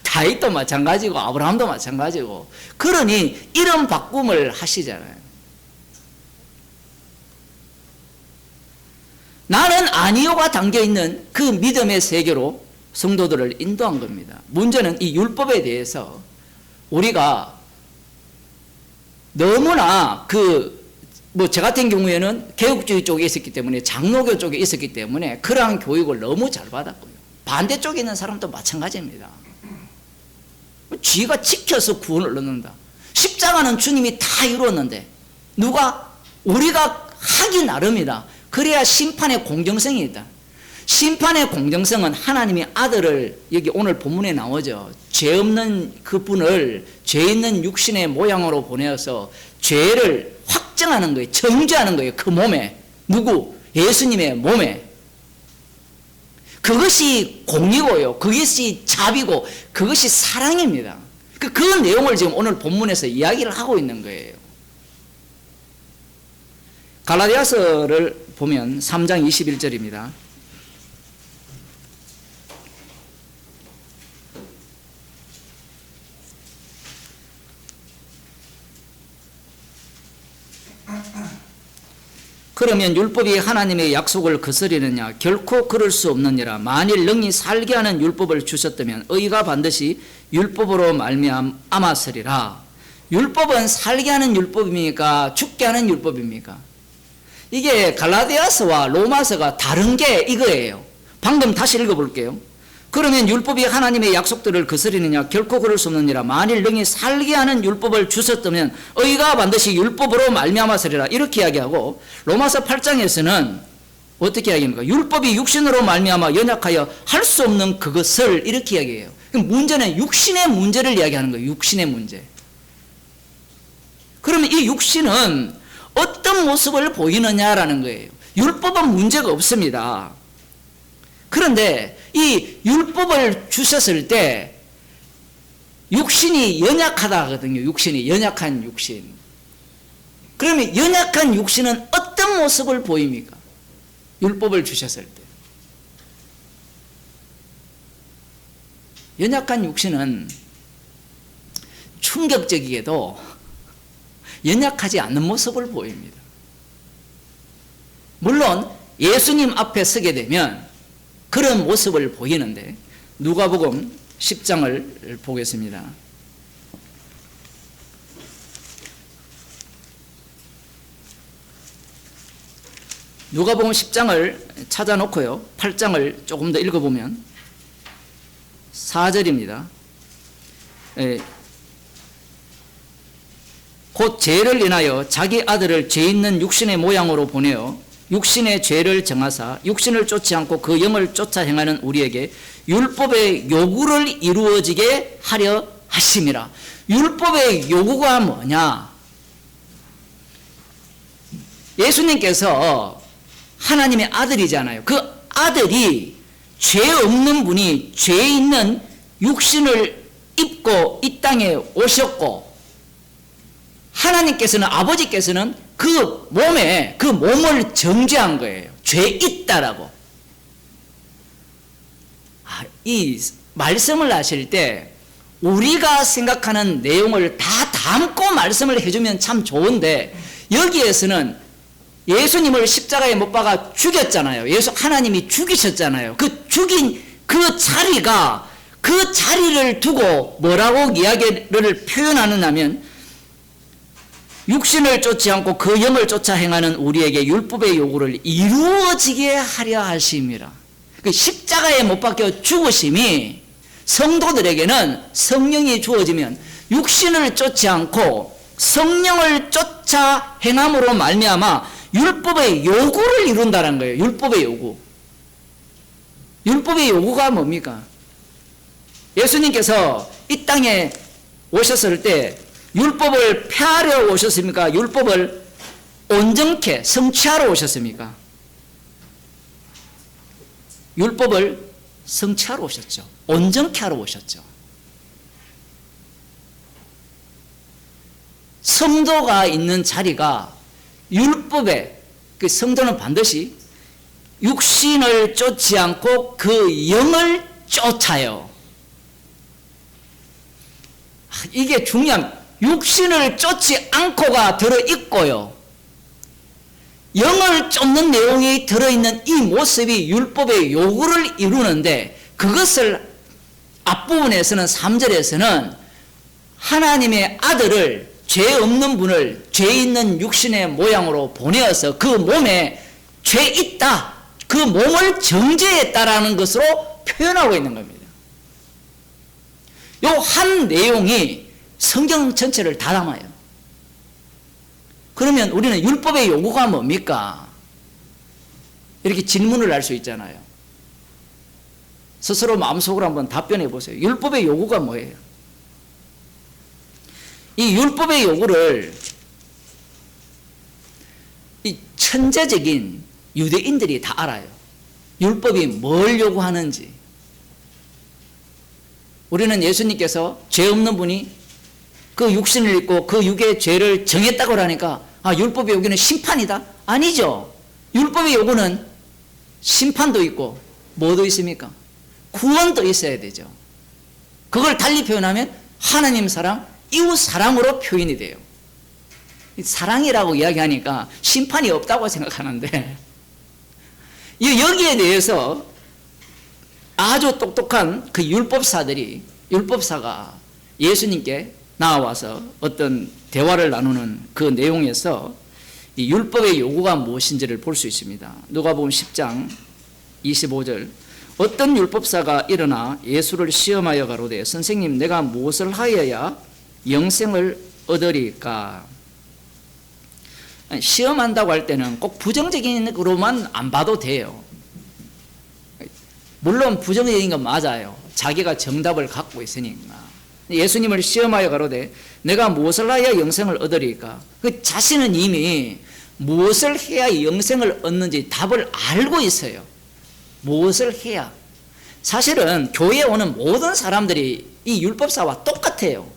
다윗도 마찬가지고 아브라함도 마찬가지고. 그러니 이런 바꿈을 하시잖아요. 나는 아니요가 담겨있는 그 믿음의 세계로 성도들을 인도한 겁니다. 문제는 이 율법에 대해서 우리가 너무나 저 같은 경우에는 개혁주의 쪽에 있었기 때문에 장로교 쪽에 있었기 때문에 그러한 교육을 너무 잘 받았고요. 반대쪽에 있는 사람도 마찬가지입니다. 쥐가 지켜서 구원을 얻는다. 십자가는 주님이 다 이루었는데 우리가 하기 나름이다. 그래야 심판의 공정성이 있다. 심판의 공정성은 하나님의 아들을 여기 오늘 본문에 나오죠. 죄 없는 그분을 죄 있는 육신의 모양으로 보내어서 죄를 확정하는 거예요. 정죄하는 거예요. 그 몸에. 누구? 예수님의 몸에. 그것이 공이고요. 그것이 자비고 그것이 사랑입니다. 그 내용을 지금 오늘 본문에서 이야기를 하고 있는 거예요. 갈라디아서를 보면 3장 21절입니다. 그러면 율법이 하나님의 약속을 거스리느냐? 결코 그럴 수 없느니라. 만일 능히 살게 하는 율법을 주셨다면 의가 반드시 율법으로 말미암았으리라. 율법은 살게 하는 율법입니까? 죽게 하는 율법입니까? 이게 갈라디아서와 로마서가 다른 게 이거예요. 방금 다시 읽어볼게요. 그러면 율법이 하나님의 약속들을 거스리느냐? 결코 그럴 수 없느니라. 만일 능히 살게 하는 율법을 주셨다면 의가 반드시 율법으로 말미암았으리라. 이렇게 이야기하고 로마서 8장에서는 어떻게 이야기합니까? 율법이 육신으로 말미암아 연약하여 할 수 없는 그것을 이렇게 이야기해요. 그럼 문제는 육신의 문제를 이야기하는 거예요. 육신의 문제. 그러면 이 육신은 어떤 모습을 보이느냐라는 거예요. 율법은 문제가 없습니다. 그런데 이 율법을 주셨을 때 육신이 연약하다 하거든요. 육신이 연약한 육신. 그러면 연약한 육신은 어떤 모습을 보입니까? 율법을 주셨을 때. 연약한 육신은 충격적이게도 연약하지 않는 모습을 보입니다. 물론 예수님 앞에 서게 되면 그런 모습을 보이는데 누가복음 10장을 보겠습니다. 누가복음 10장을 찾아놓고요. 8장을 조금 더 읽어보면 4절입니다. 곧 죄를 인하여 자기 아들을 죄 있는 육신의 모양으로 보내어 육신의 죄를 정하사 육신을 쫓지 않고 그 영을 쫓아 행하는 우리에게 율법의 요구를 이루어지게 하려 하심이라. 율법의 요구가 뭐냐? 예수님께서 하나님의 아들이잖아요. 그 아들이 죄 없는 분이 죄 있는 육신을 입고 이 땅에 오셨고, 하나님께서는, 아버지께서는 그 몸을 정죄한 거예요. 죄 있다라고. 이 말씀을 하실 때 우리가 생각하는 내용을 다 담고 말씀을 해주면 참 좋은데, 여기에서는 예수님을 십자가에 못 박아 죽였잖아요. 하나님이 죽이셨잖아요. 그 죽인 그 자리가, 그 자리를 두고 뭐라고 이야기를 표현하느냐면, 육신을 쫓지 않고 그 영을 쫓아 행하는 우리에게 율법의 요구를 이루어지게 하려 하심이라. 그 십자가에 못 박혀 죽으심이 성도들에게는 성령이 주어지면 육신을 쫓지 않고 성령을 쫓아 행함으로 말미암아 율법의 요구를 이룬다는 거예요. 율법의 요구. 율법의 요구가 뭡니까? 예수님께서 이 땅에 오셨을 때 율법을 폐하려 오셨습니까? 율법을 온전케 성취하러 오셨습니까? 율법을 성취하러 오셨죠. 온전케 하러 오셨죠. 성도가 있는 자리가 율법에, 그 성도는 반드시 육신을 쫓지 않고 그 영을 쫓아요. 이게 중요한, 육신을 쫓지 않고가 들어있고요, 영을 쫓는 내용이 들어있는 이 모습이 율법의 요구를 이루는데, 그것을 앞부분에서는 3절에서는 하나님의 아들을, 죄 없는 분을 죄 있는 육신의 모양으로 보내어서 그 몸에 죄 있다, 그 몸을 정죄했다라는 것으로 표현하고 있는 겁니다. 요 한 내용이 성경 전체를 다 담아요. 그러면 우리는 율법의 요구가 뭡니까? 이렇게 질문을 할 수 있잖아요. 스스로 마음속으로 한번 답변해 보세요. 율법의 요구가 뭐예요? 이 율법의 요구를 이 천재적인 유대인들이 다 알아요. 율법이 뭘 요구하는지. 우리는 예수님께서 죄 없는 분이 그 육신을 입고 그 육의 죄를 정했다고 하니까, 율법의 요구는 심판이다? 아니죠. 율법의 요구는 심판도 있고 뭐도 있습니까? 구원도 있어야 되죠. 그걸 달리 표현하면 하나님 사랑, 이웃 사랑으로 표현이 돼요. 사랑이라고 이야기하니까 심판이 없다고 생각하는데, 여기에 대해서 아주 똑똑한 그 율법사가 예수님께 나와서 어떤 대화를 나누는 그 내용에서 이 율법의 요구가 무엇인지를 볼 수 있습니다. 누가복음 10장 25절, 어떤 율법사가 일어나 예수를 시험하여 가로되, 선생님, 내가 무엇을 하여야 영생을 얻으리까? 시험한다고 할 때는 꼭 부정적인 거로만 안 봐도 돼요. 물론 부정적인 건 맞아요. 자기가 정답을 갖고 있으니까. 예수님을 시험하여 가로되 내가 무엇을 하여 영생을 얻으리까? 그 자신은 이미 무엇을 해야 영생을 얻는지 답을 알고 있어요. 무엇을 해야. 사실은 교회에 오는 모든 사람들이 이 율법사와 똑같아요.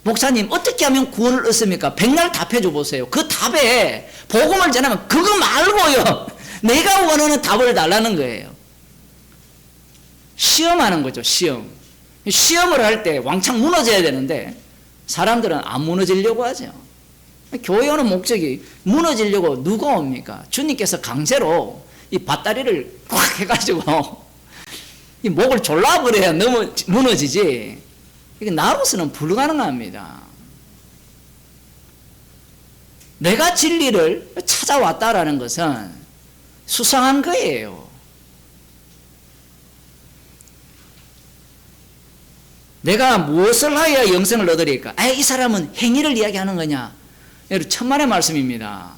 목사님 어떻게 하면 구원을 얻습니까? 백날 답해줘 보세요. 그 답에 복음을 전하면 그거 말고요. 내가 원하는 답을 달라는 거예요. 시험하는 거죠. 시험을 할 때 왕창 무너져야 되는데 사람들은 안 무너지려고 하죠. 교회 오는 목적이 무너지려고 누가 옵니까? 주님께서 강제로 이 밧다리를 꽉 해가지고 이 목을 졸라버려야 무너지지. 이게 나로서는 불가능합니다. 내가 진리를 찾아왔다라는 것은 수상한 거예요. 내가 무엇을 하여야 영생을 얻으리까? 이 사람은 행위를 이야기하는 거냐? 여러분 천만의 말씀입니다.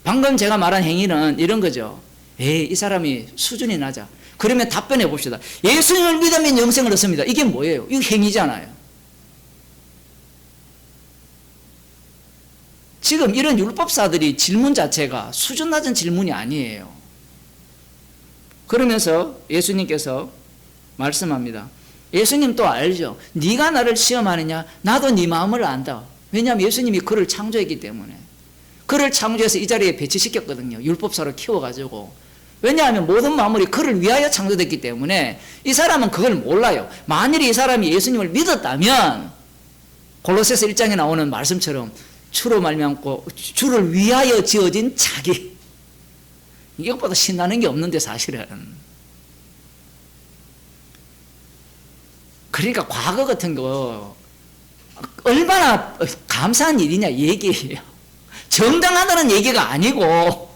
방금 제가 말한 행위는 이런 거죠. 이 사람이 수준이 낮아. 그러면 답변해 봅시다. 예수님을 믿으면 영생을 얻습니다. 이게 뭐예요? 이거 행위잖아요. 지금 이런 율법사들이 질문 자체가 수준 낮은 질문이 아니에요. 그러면서 예수님께서 말씀합니다. 예수님 또 알죠. 네가 나를 시험하느냐? 나도 네 마음을 안다. 왜냐하면 예수님이 그를 창조했기 때문에. 그를 창조해서 이 자리에 배치시켰거든요. 율법사로 키워가지고. 왜냐하면 모든 만물이 그를 위하여 창조됐기 때문에 이 사람은 그걸 몰라요. 만일에 이 사람이 예수님을 믿었다면 골로새서 1장에 나오는 말씀처럼 주로 말미암고 주를 위하여 지어진 자기. 이것보다 신나는 게 없는데 사실은. 그러니까 과거 같은 거 얼마나 감사한 일이냐 얘기예요. 정당하다는 얘기가 아니고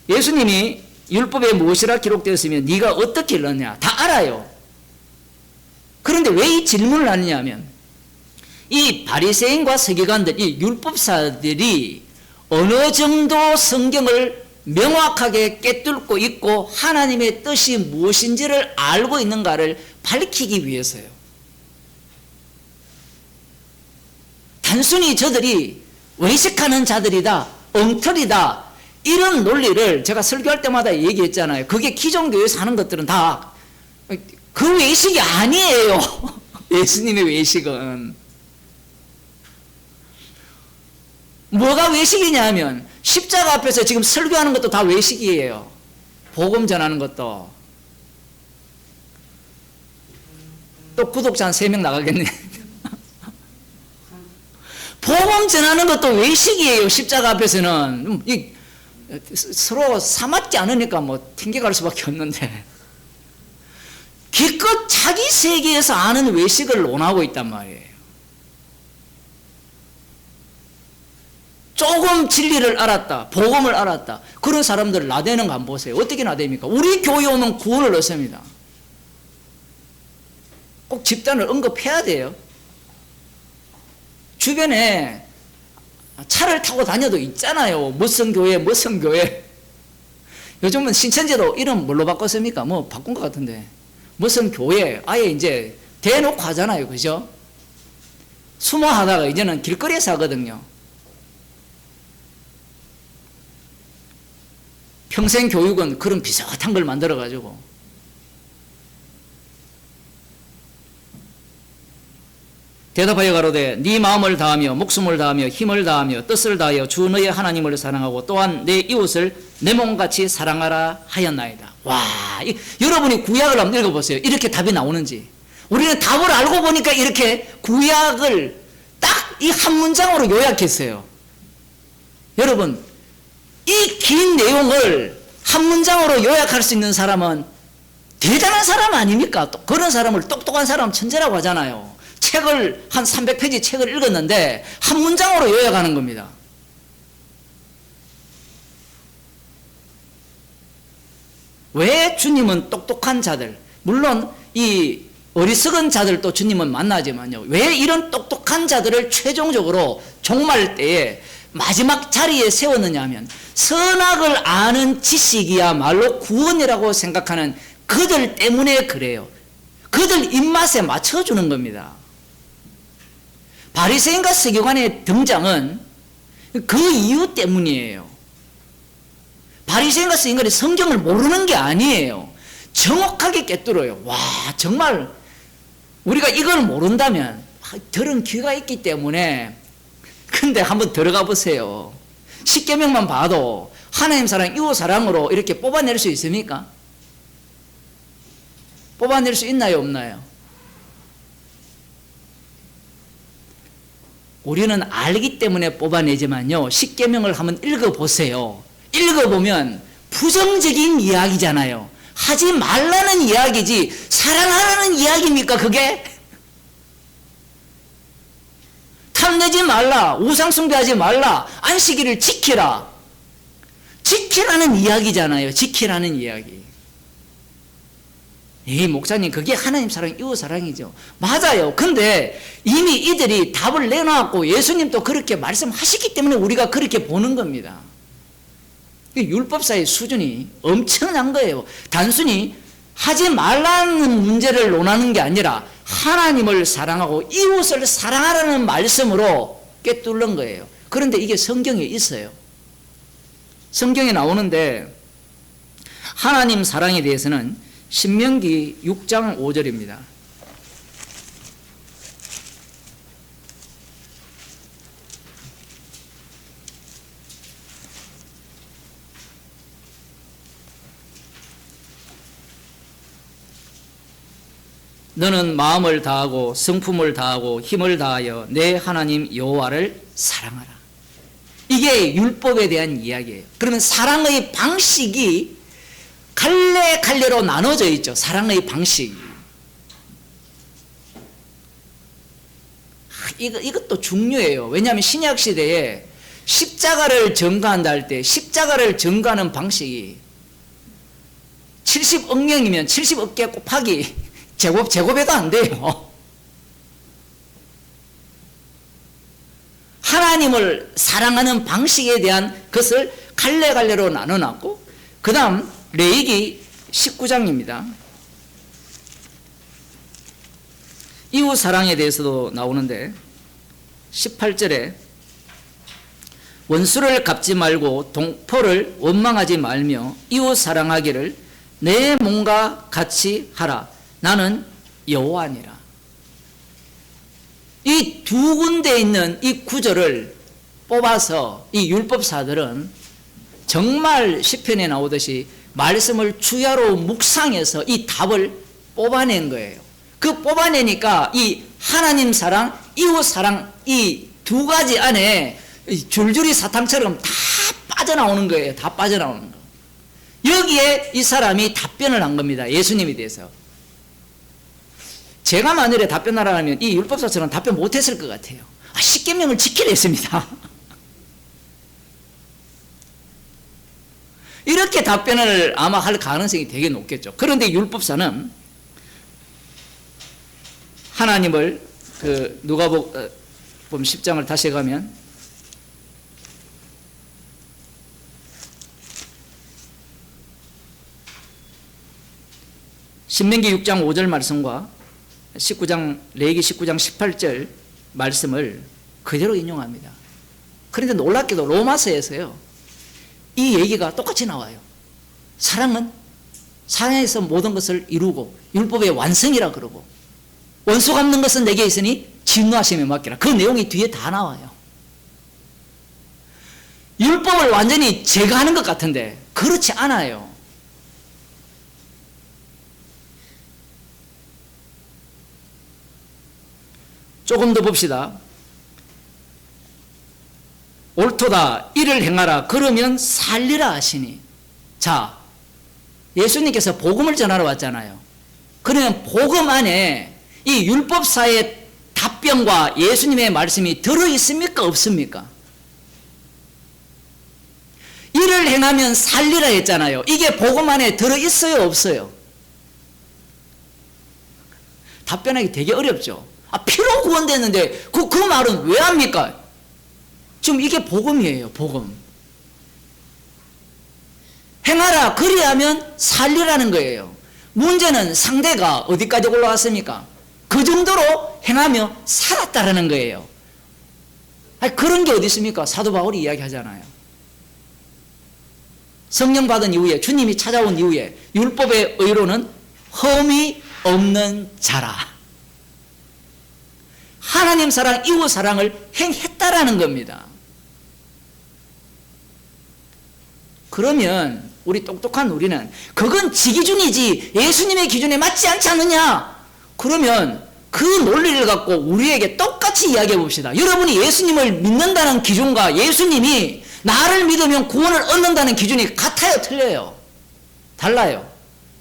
예수님이 율법에 무엇이라 기록되었으면 네가 어떻게 일렀냐 다 알아요. 그런데 왜 이 질문을 하느냐 하면 이 바리새인과 서기관들, 이 율법사들이 어느 정도 성경을 명확하게 꿰뚫고 있고 하나님의 뜻이 무엇인지를 알고 있는가를 밝히기 위해서요. 단순히 저들이 외식하는 자들이다, 엉터리다 이런 논리를 제가 설교할 때마다 얘기했잖아요. 그게 기존교회에서 하는 것들은 다 그 외식이 아니에요. 예수님의 외식은. 뭐가 외식이냐 하면 십자가 앞에서 지금 설교하는 것도 다 외식이에요. 복음 전하는 것도. 또 구독자 한 3명 나가겠네. 복음 전하는 것도 외식이에요. 십자가 앞에서는. 서로 사맞지 않으니까 뭐 튕겨갈 수밖에 없는데 기껏 자기 세계에서 아는 외식을 논하고 있단 말이에요. 조금 진리를 알았다, 복음을 알았다. 그런 사람들 나대는 거 한번 보세요. 어떻게 나댑니까? 우리 교회 오면 구원을 얻습니다. 꼭 집단을 언급해야 돼요. 주변에 차를 타고 다녀도 있잖아요. 무슨 교회. 요즘은 신천지도 이름 뭘로 바꿨습니까? 뭐 바꾼 것 같은데. 무슨 교회. 아예 이제 대놓고 하잖아요. 그죠? 숨어 하다가 이제는 길거리에서 하거든요. 평생 교육은 그런 비슷한 걸 만들어가지고. 대답하여 가로되 네 마음을 다하며 목숨을 다하며 힘을 다하며 뜻을 다하여 주 너의 하나님을 사랑하고 또한 내 이웃을 내 몸같이 사랑하라 하였나이다. 와, 여러분이 구약을 한번 읽어보세요. 이렇게 답이 나오는지. 우리는 답을 알고 보니까 이렇게 구약을 딱 이 한 문장으로 요약했어요. 여러분 이 긴 내용을 한 문장으로 요약할 수 있는 사람은 대단한 사람 아닙니까? 또 그런 사람을 똑똑한 사람 천재라고 하잖아요. 책을 한 300페이지 책을 읽었는데 한 문장으로 요약하는 겁니다. 왜 주님은 똑똑한 자들, 물론 이 어리석은 자들도 주님은 만나지만요. 왜 이런 똑똑한 자들을 최종적으로 종말 때에 마지막 자리에 세웠느냐 하면 선악을 아는 지식이야말로 구원이라고 생각하는 그들 때문에 그래요. 그들 입맛에 맞춰주는 겁니다. 바리새인과 서기관의 등장은 그 이유 때문이에요. 바리새인과 서기관이 성경을 모르는 게 아니에요. 정확하게 꿰뚫어요. 와, 정말 우리가 이걸 모른다면 들은 귀가 있기 때문에. 근데 한번 들어가 보세요. 십계명만 봐도 하나님 사랑, 이웃 사랑으로 이렇게 뽑아낼 수 있습니까? 뽑아낼 수 있나요, 없나요? 우리는 알기 때문에 뽑아내지만요, 십계명을 한번 읽어보세요. 읽어보면 부정적인 이야기잖아요. 하지 말라는 이야기지 사랑하라는 이야기입니까, 그게? 탐내지 말라, 우상숭배하지 말라, 안식일을 지키라. 지키라는 이야기잖아요. 지키라는 이야기. 에이, 목사님, 그게 하나님 사랑, 이웃 사랑이죠. 맞아요. 근데 이미 이들이 답을 내놓았고 예수님도 그렇게 말씀하셨기 때문에 우리가 그렇게 보는 겁니다. 율법사의 수준이 엄청난 거예요. 단순히 하지 말라는 문제를 논하는 게 아니라 하나님을 사랑하고 이웃을 사랑하라는 말씀으로 꿰뚫는 거예요. 그런데 이게 성경에 있어요. 성경에 나오는데 하나님 사랑에 대해서는 신명기 6장 5절입니다. 너는 마음을 다하고 성품을 다하고 힘을 다하여 내 하나님 여호와를 사랑하라. 이게 율법에 대한 이야기예요. 그러면 사랑의 방식이 갈래갈래로 나눠져 있죠. 사랑의 방식이. 이것도 중요해요. 왜냐하면 신약 시대에 십자가를 전가한다 할 때 십자가를 전가하는 방식이 70억 명이면 70억 개 곱하기 제곱해도 안 돼요. 하나님을 사랑하는 방식에 대한 것을 갈래갈래로 나눠놨고, 그 다음 레위기 19장입니다. 이웃 사랑에 대해서도 나오는데 18절에 원수를 갚지 말고 동포를 원망하지 말며 이웃 사랑하기를 내 몸과 같이 하라. 나는 여호와니라. 이 두 군데에 있는 이 구절을 뽑아서 이 율법사들은 정말 시편에 나오듯이 말씀을 주야로 묵상해서 이 답을 뽑아낸 거예요. 그 뽑아내니까 이 하나님 사랑, 이웃 사랑 이 두 가지 안에 줄줄이 사탕처럼 다 빠져나오는 거예요. 다 빠져나오는 거. 여기에 이 사람이 답변을 한 겁니다. 예수님에 대해서. 제가 만일에 답변하라면 이 율법사처럼 답변 못했을 것 같아요. 십계명을 지키려 했습니다. 이렇게 답변을 아마 할 가능성이 되게 높겠죠. 그런데 율법사는 하나님을 누가복음 10장을 다시 가면 신명기 6장 5절 말씀과 19장 레위기 19장 18절 말씀을 그대로 인용합니다. 그런데 놀랍게도 로마서에서요 이 얘기가 똑같이 나와요. 사랑은 사랑에서 모든 것을 이루고 율법의 완성이라 그러고 원수 갚는 것은 내게 있으니 진노하심에 맡기라. 그 내용이 뒤에 다 나와요. 율법을 완전히 제거하는 것 같은데 그렇지 않아요. 조금 더 봅시다. 옳도다 이를 행하라 그러면 살리라 하시니. 자, 예수님께서 복음을 전하러 왔잖아요. 그러면 복음 안에 이 율법사의 답변과 예수님의 말씀이 들어있습니까? 없습니까? 이를 행하면 살리라 했잖아요. 이게 복음 안에 들어있어요? 없어요? 답변하기 되게 어렵죠. 피로 구원됐는데 그 말은 왜 합니까? 지금 이게 복음이에요. 복음. 행하라 그리하면 살리라는 거예요. 문제는 상대가 어디까지 올라갔습니까? 그 정도로 행하며 살았다라는 거예요. 그런 게 어디 있습니까? 사도 바울이 이야기하잖아요. 성령 받은 이후에, 주님이 찾아온 이후에 율법의 의로는 흠이 없는 자라. 하나님 사랑, 이웃 사랑을 행했다라는 겁니다. 그러면 우리 똑똑한 우리는 그건 지 기준이지 예수님의 기준에 맞지 않지 않느냐? 그러면 그 논리를 갖고 우리에게 똑같이 이야기해 봅시다. 여러분이 예수님을 믿는다는 기준과 예수님이 나를 믿으면 구원을 얻는다는 기준이 같아요? 틀려요? 달라요?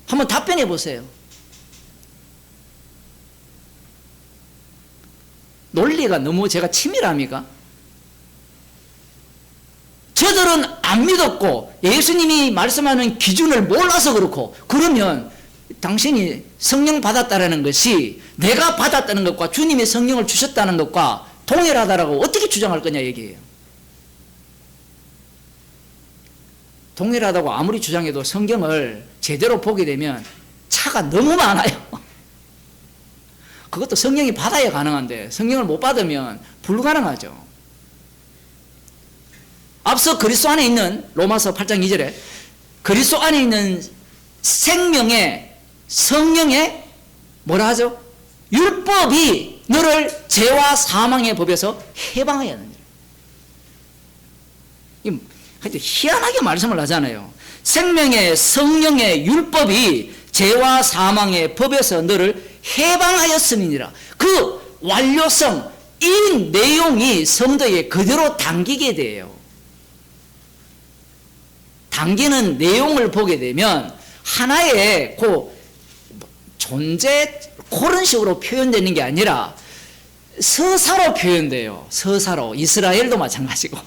한번 답변해 보세요. 논리가 너무 제가 치밀합니까? 저들은 안 믿었고 예수님이 말씀하는 기준을 몰라서 그렇고, 그러면 당신이 성령 받았다는 것이 내가 받았다는 것과 주님이 성령을 주셨다는 것과 동일하다라고 어떻게 주장할 거냐 얘기예요. 동일하다고 아무리 주장해도 성경을 제대로 보게 되면 차가 너무 많아요. 그것도 성령이 받아야 가능한데 성령을 못 받으면 불가능하죠. 앞서 그리스도 안에 있는 로마서 8장 2절에 그리스도 안에 있는 생명의 성령의 뭐라 하죠? 율법이 너를 죄와 사망의 법에서 해방하여 하느니라. 희한하게 말씀을 하잖아요. 생명의 성령의 율법이 죄와 사망의 법에서 너를 해방하였음이니라. 그 완료성, 이 내용이 성도에게 그대로 당기게 돼요. 당기는 내용을 보게 되면 하나의 존재 그런 식으로 표현되는 게 아니라 서사로 표현돼요. 서사로. 이스라엘도 마찬가지고.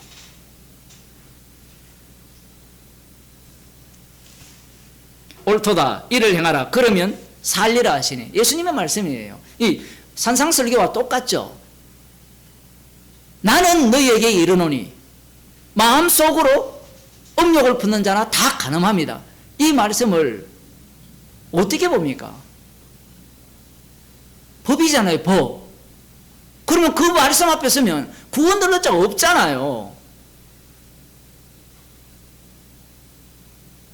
옳도다 이를 행하라 그러면 살리라 하시니 예수님의 말씀이에요. 이 산상설교와 똑같죠. 나는 너희에게 이르노니 마음속으로 음욕을 품는 자나 다 간음합니다. 이 말씀을 어떻게 봅니까? 법이잖아요. 법. 그러면 그 말씀 앞에 서면 구원 얻을 자가 없잖아요.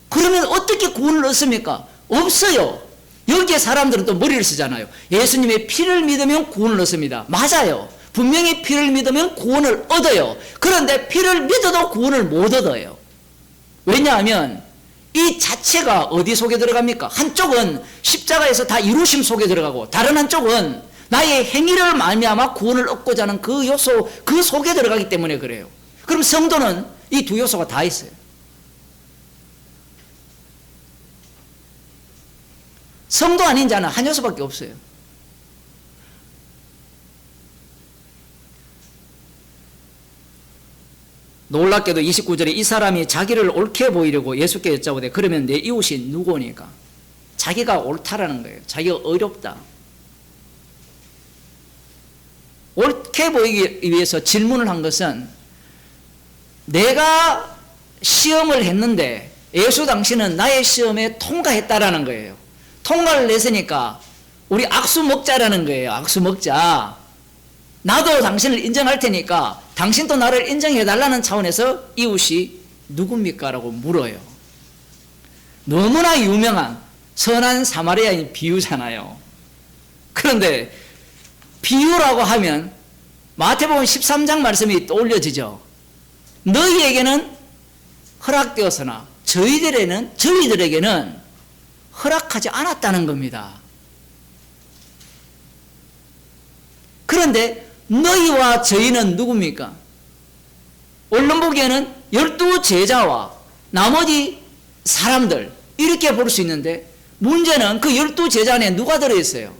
그러면 어떻게 구원을 얻습니까? 없어요. 여기에 사람들은 또 머리를 쓰잖아요. 예수님의 피를 믿으면 구원을 얻습니다. 맞아요. 분명히 피를 믿으면 구원을 얻어요. 그런데 피를 믿어도 구원을 못 얻어요. 왜냐하면 이 자체가 어디 속에 들어갑니까? 한쪽은 십자가에서 다 이루심 속에 들어가고 다른 한쪽은 나의 행위를 말미암아 구원을 얻고자 하는 그 요소, 그 속에 들어가기 때문에 그래요. 그럼 성도는 이 두 요소가 다 있어요. 성도 아닌 자는 한 요소밖에 없어요. 놀랍게도 29절에 이 사람이 자기를 옳게 보이려고 예수께 여짜오되 그러면 내 이웃이 누구니까? 자기가 옳다라는 거예요. 자기가 어렵다. 옳게 보이기 위해서 질문을 한 것은 내가 시험을 했는데 예수 당신은 나의 시험에 통과했다라는 거예요. 통과를 했으니까 우리 악수 먹자라는 거예요. 악수 먹자. 나도 당신을 인정할 테니까 당신도 나를 인정해달라는 차원에서 이웃이 누굽니까? 라고 물어요. 너무나 유명한 선한 사마리아인 비유잖아요. 그런데 비유라고 하면 마태복음 13장 말씀이 떠올려지죠. 너희에게는 허락되었으나 저희들에게는 허락하지 않았다는 겁니다. 그런데 너희와 저희는 누굽니까? 언론 보기에는 12제자와 나머지 사람들 이렇게 볼 수 있는데 문제는 그 12제자 안에 누가 들어있어요?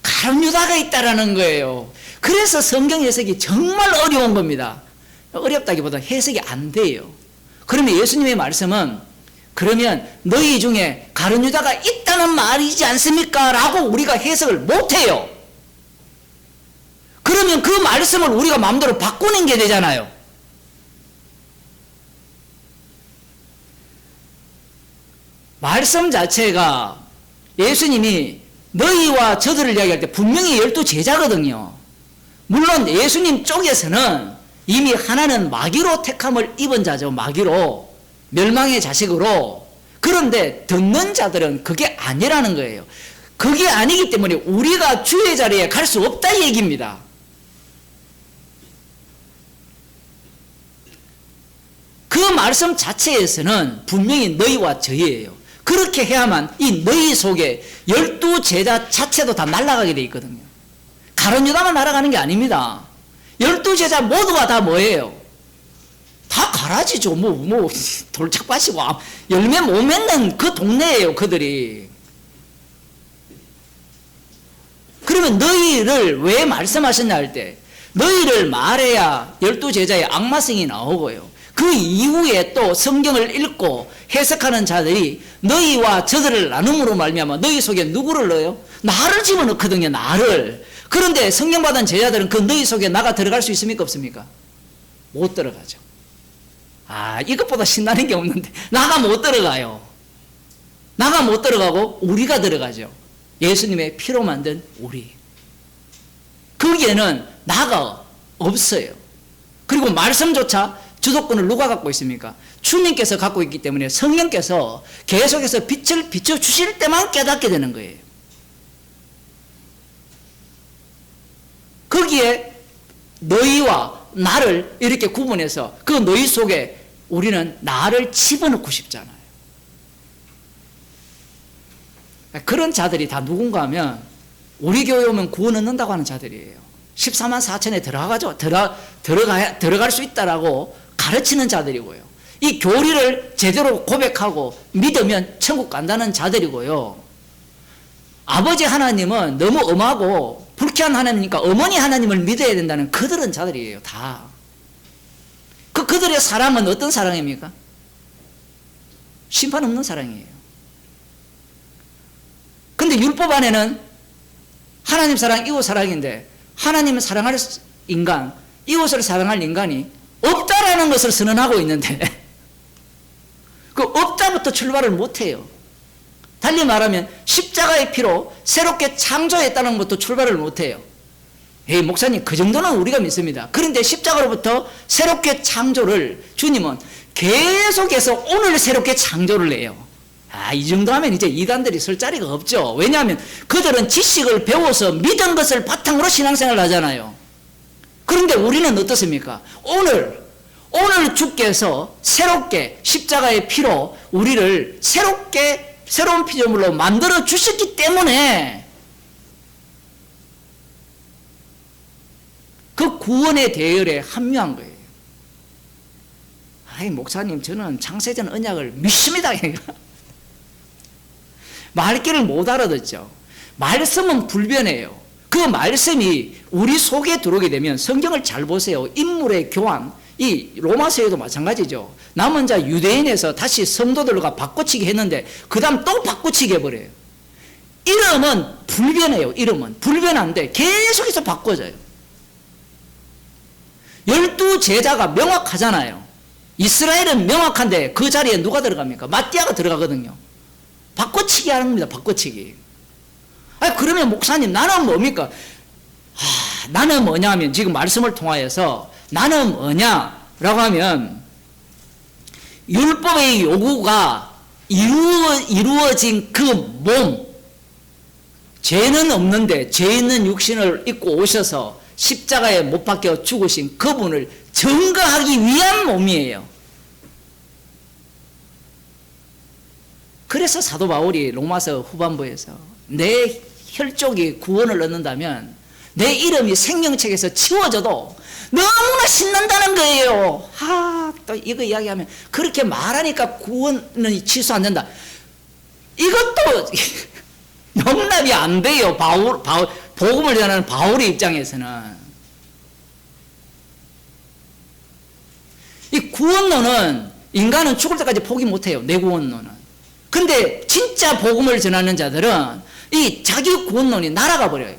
가룟 유다가 있다라는 거예요. 그래서 성경 해석이 정말 어려운 겁니다. 어렵다기보다 해석이 안 돼요. 그러면 예수님의 말씀은 그러면 너희 중에 가룟 유다가 있다는 말이지 않습니까? 라고 우리가 해석을 못해요. 그러면 그 말씀을 우리가 마음대로 바꾸는 게 되잖아요. 말씀 자체가 예수님이 너희와 저들을 이야기할 때 분명히 12제자거든요. 물론 예수님 쪽에서는 이미 하나는 마귀로 택함을 입은 자죠. 마귀로. 멸망의 자식으로. 그런데 듣는 자들은 그게 아니라는 거예요. 그게 아니기 때문에 우리가 주의 자리에 갈 수 없다 이 얘기입니다. 그 말씀 자체에서는 분명히 너희와 저희예요. 그렇게 해야만 이 너희 속에 12제자 자체도 다 날아가게 돼 있거든요. 가룟 유다만 날아가는 게 아닙니다. 12제자 모두가 다 뭐예요? 다 가라지죠. 돌짝밭이고 열매 못 맺는 그 동네예요, 그들이. 그러면 너희를 왜 말씀하셨냐 할 때, 너희를 말해야 12제자의 악마성이 나오고요. 그 이후에 또 성경을 읽고 해석하는 자들이 너희와 저들을 나눔으로 말미암아 너희 속에 누구를 넣어요? 나를 집어넣거든요. 나를. 그런데 성령 받은 제자들은 그 너희 속에 나가 들어갈 수 있습니까? 없습니까? 못 들어가죠. 이것보다 신나는 게 없는데 나가 못 들어가요. 나가 못 들어가고 우리가 들어가죠. 예수님의 피로 만든 우리. 거기에는 나가 없어요. 그리고 말씀조차 주도권을 누가 갖고 있습니까? 주님께서 갖고 있기 때문에 성령께서 계속해서 빛을 비춰주실 때만 깨닫게 되는 거예요. 거기에 너희와 나를 이렇게 구분해서 그 너희 속에 우리는 나를 집어넣고 싶잖아요. 그런 자들이 다 누군가 하면 우리 교회 오면 구원 얻는다고 하는 자들이에요. 14만 4천에 들어갈 수 있다라고 가르치는 자들이고요. 이 교리를 제대로 고백하고 믿으면 천국 간다는 자들이고요. 아버지 하나님은 너무 엄하고 불쾌한 하나님이니까 어머니 하나님을 믿어야 된다는 그들은 자들이에요. 다. 그들의 사랑은 어떤 사랑입니까? 심판 없는 사랑이에요. 근데 율법 안에는 하나님 사랑, 이웃 사랑인데 하나님을 사랑할 인간, 이웃을 사랑할 인간이 없다라는 것을 선언하고 있는데 그 없다부터 출발을 못해요. 달리 말하면 십자가의 피로 새롭게 창조했다는 것도 출발을 못해요. 목사님 그 정도는 우리가 믿습니다. 그런데 십자가로부터 새롭게 창조를 주님은 계속해서 오늘 새롭게 창조를 해요. 이 정도 하면 이제 이단들이 설 자리가 없죠. 왜냐하면 그들은 지식을 배워서 믿은 것을 바탕으로 신앙생활을 하잖아요. 그런데 우리는 어떻습니까? 오늘 주께서 새롭게 십자가의 피로 우리를 새로운 피조물로 만들어 주셨기 때문에 그 구원의 대열에 합류한 거예요. 목사님 저는 창세전 언약을 믿습니다. 말귀를 못 알아듣죠. 말씀은 불변해요. 그 말씀이 우리 속에 들어오게 되면 성경을 잘 보세요. 인물의 교환, 이 로마서에도 마찬가지죠. 남은 자 유대인에서 다시 성도들과 바꿔치기 했는데 그 다음 또 바꿔치기 해버려요. 이름은 불변해요. 이름은 불변한데 계속해서 바꿔져요. 12제자가 명확하잖아요. 이스라엘은 명확한데 그 자리에 누가 들어갑니까? 마띠아가 들어가거든요. 바꿔치기 하는 겁니다. 바꿔치기. 그러면 목사님 나는 뭡니까? 나는 뭐냐 하면 지금 말씀을 통하여서 나는 뭐냐라고 하면 율법의 요구가 이루어진 그 몸, 죄는 없는데 죄 있는 육신을 입고 오셔서 십자가에 못 박혀 죽으신 그분을 증거하기 위한 몸이에요. 그래서 사도 바울이 로마서 후반부에서 내 혈족이 구원을 얻는다면 내 이름이 생명책에서 지워져도 너무나 신난다는 거예요. 또 이거 이야기하면 그렇게 말하니까 구원은 취소 안 된다. 이것도 용납이 안 돼요. 복음을 전하는 바울의 입장에서는. 이 구원론은 인간은 죽을 때까지 포기 못해요. 내 구원론은. 근데 진짜 복음을 전하는 자들은 이 자기 구원론이 날아가 버려요.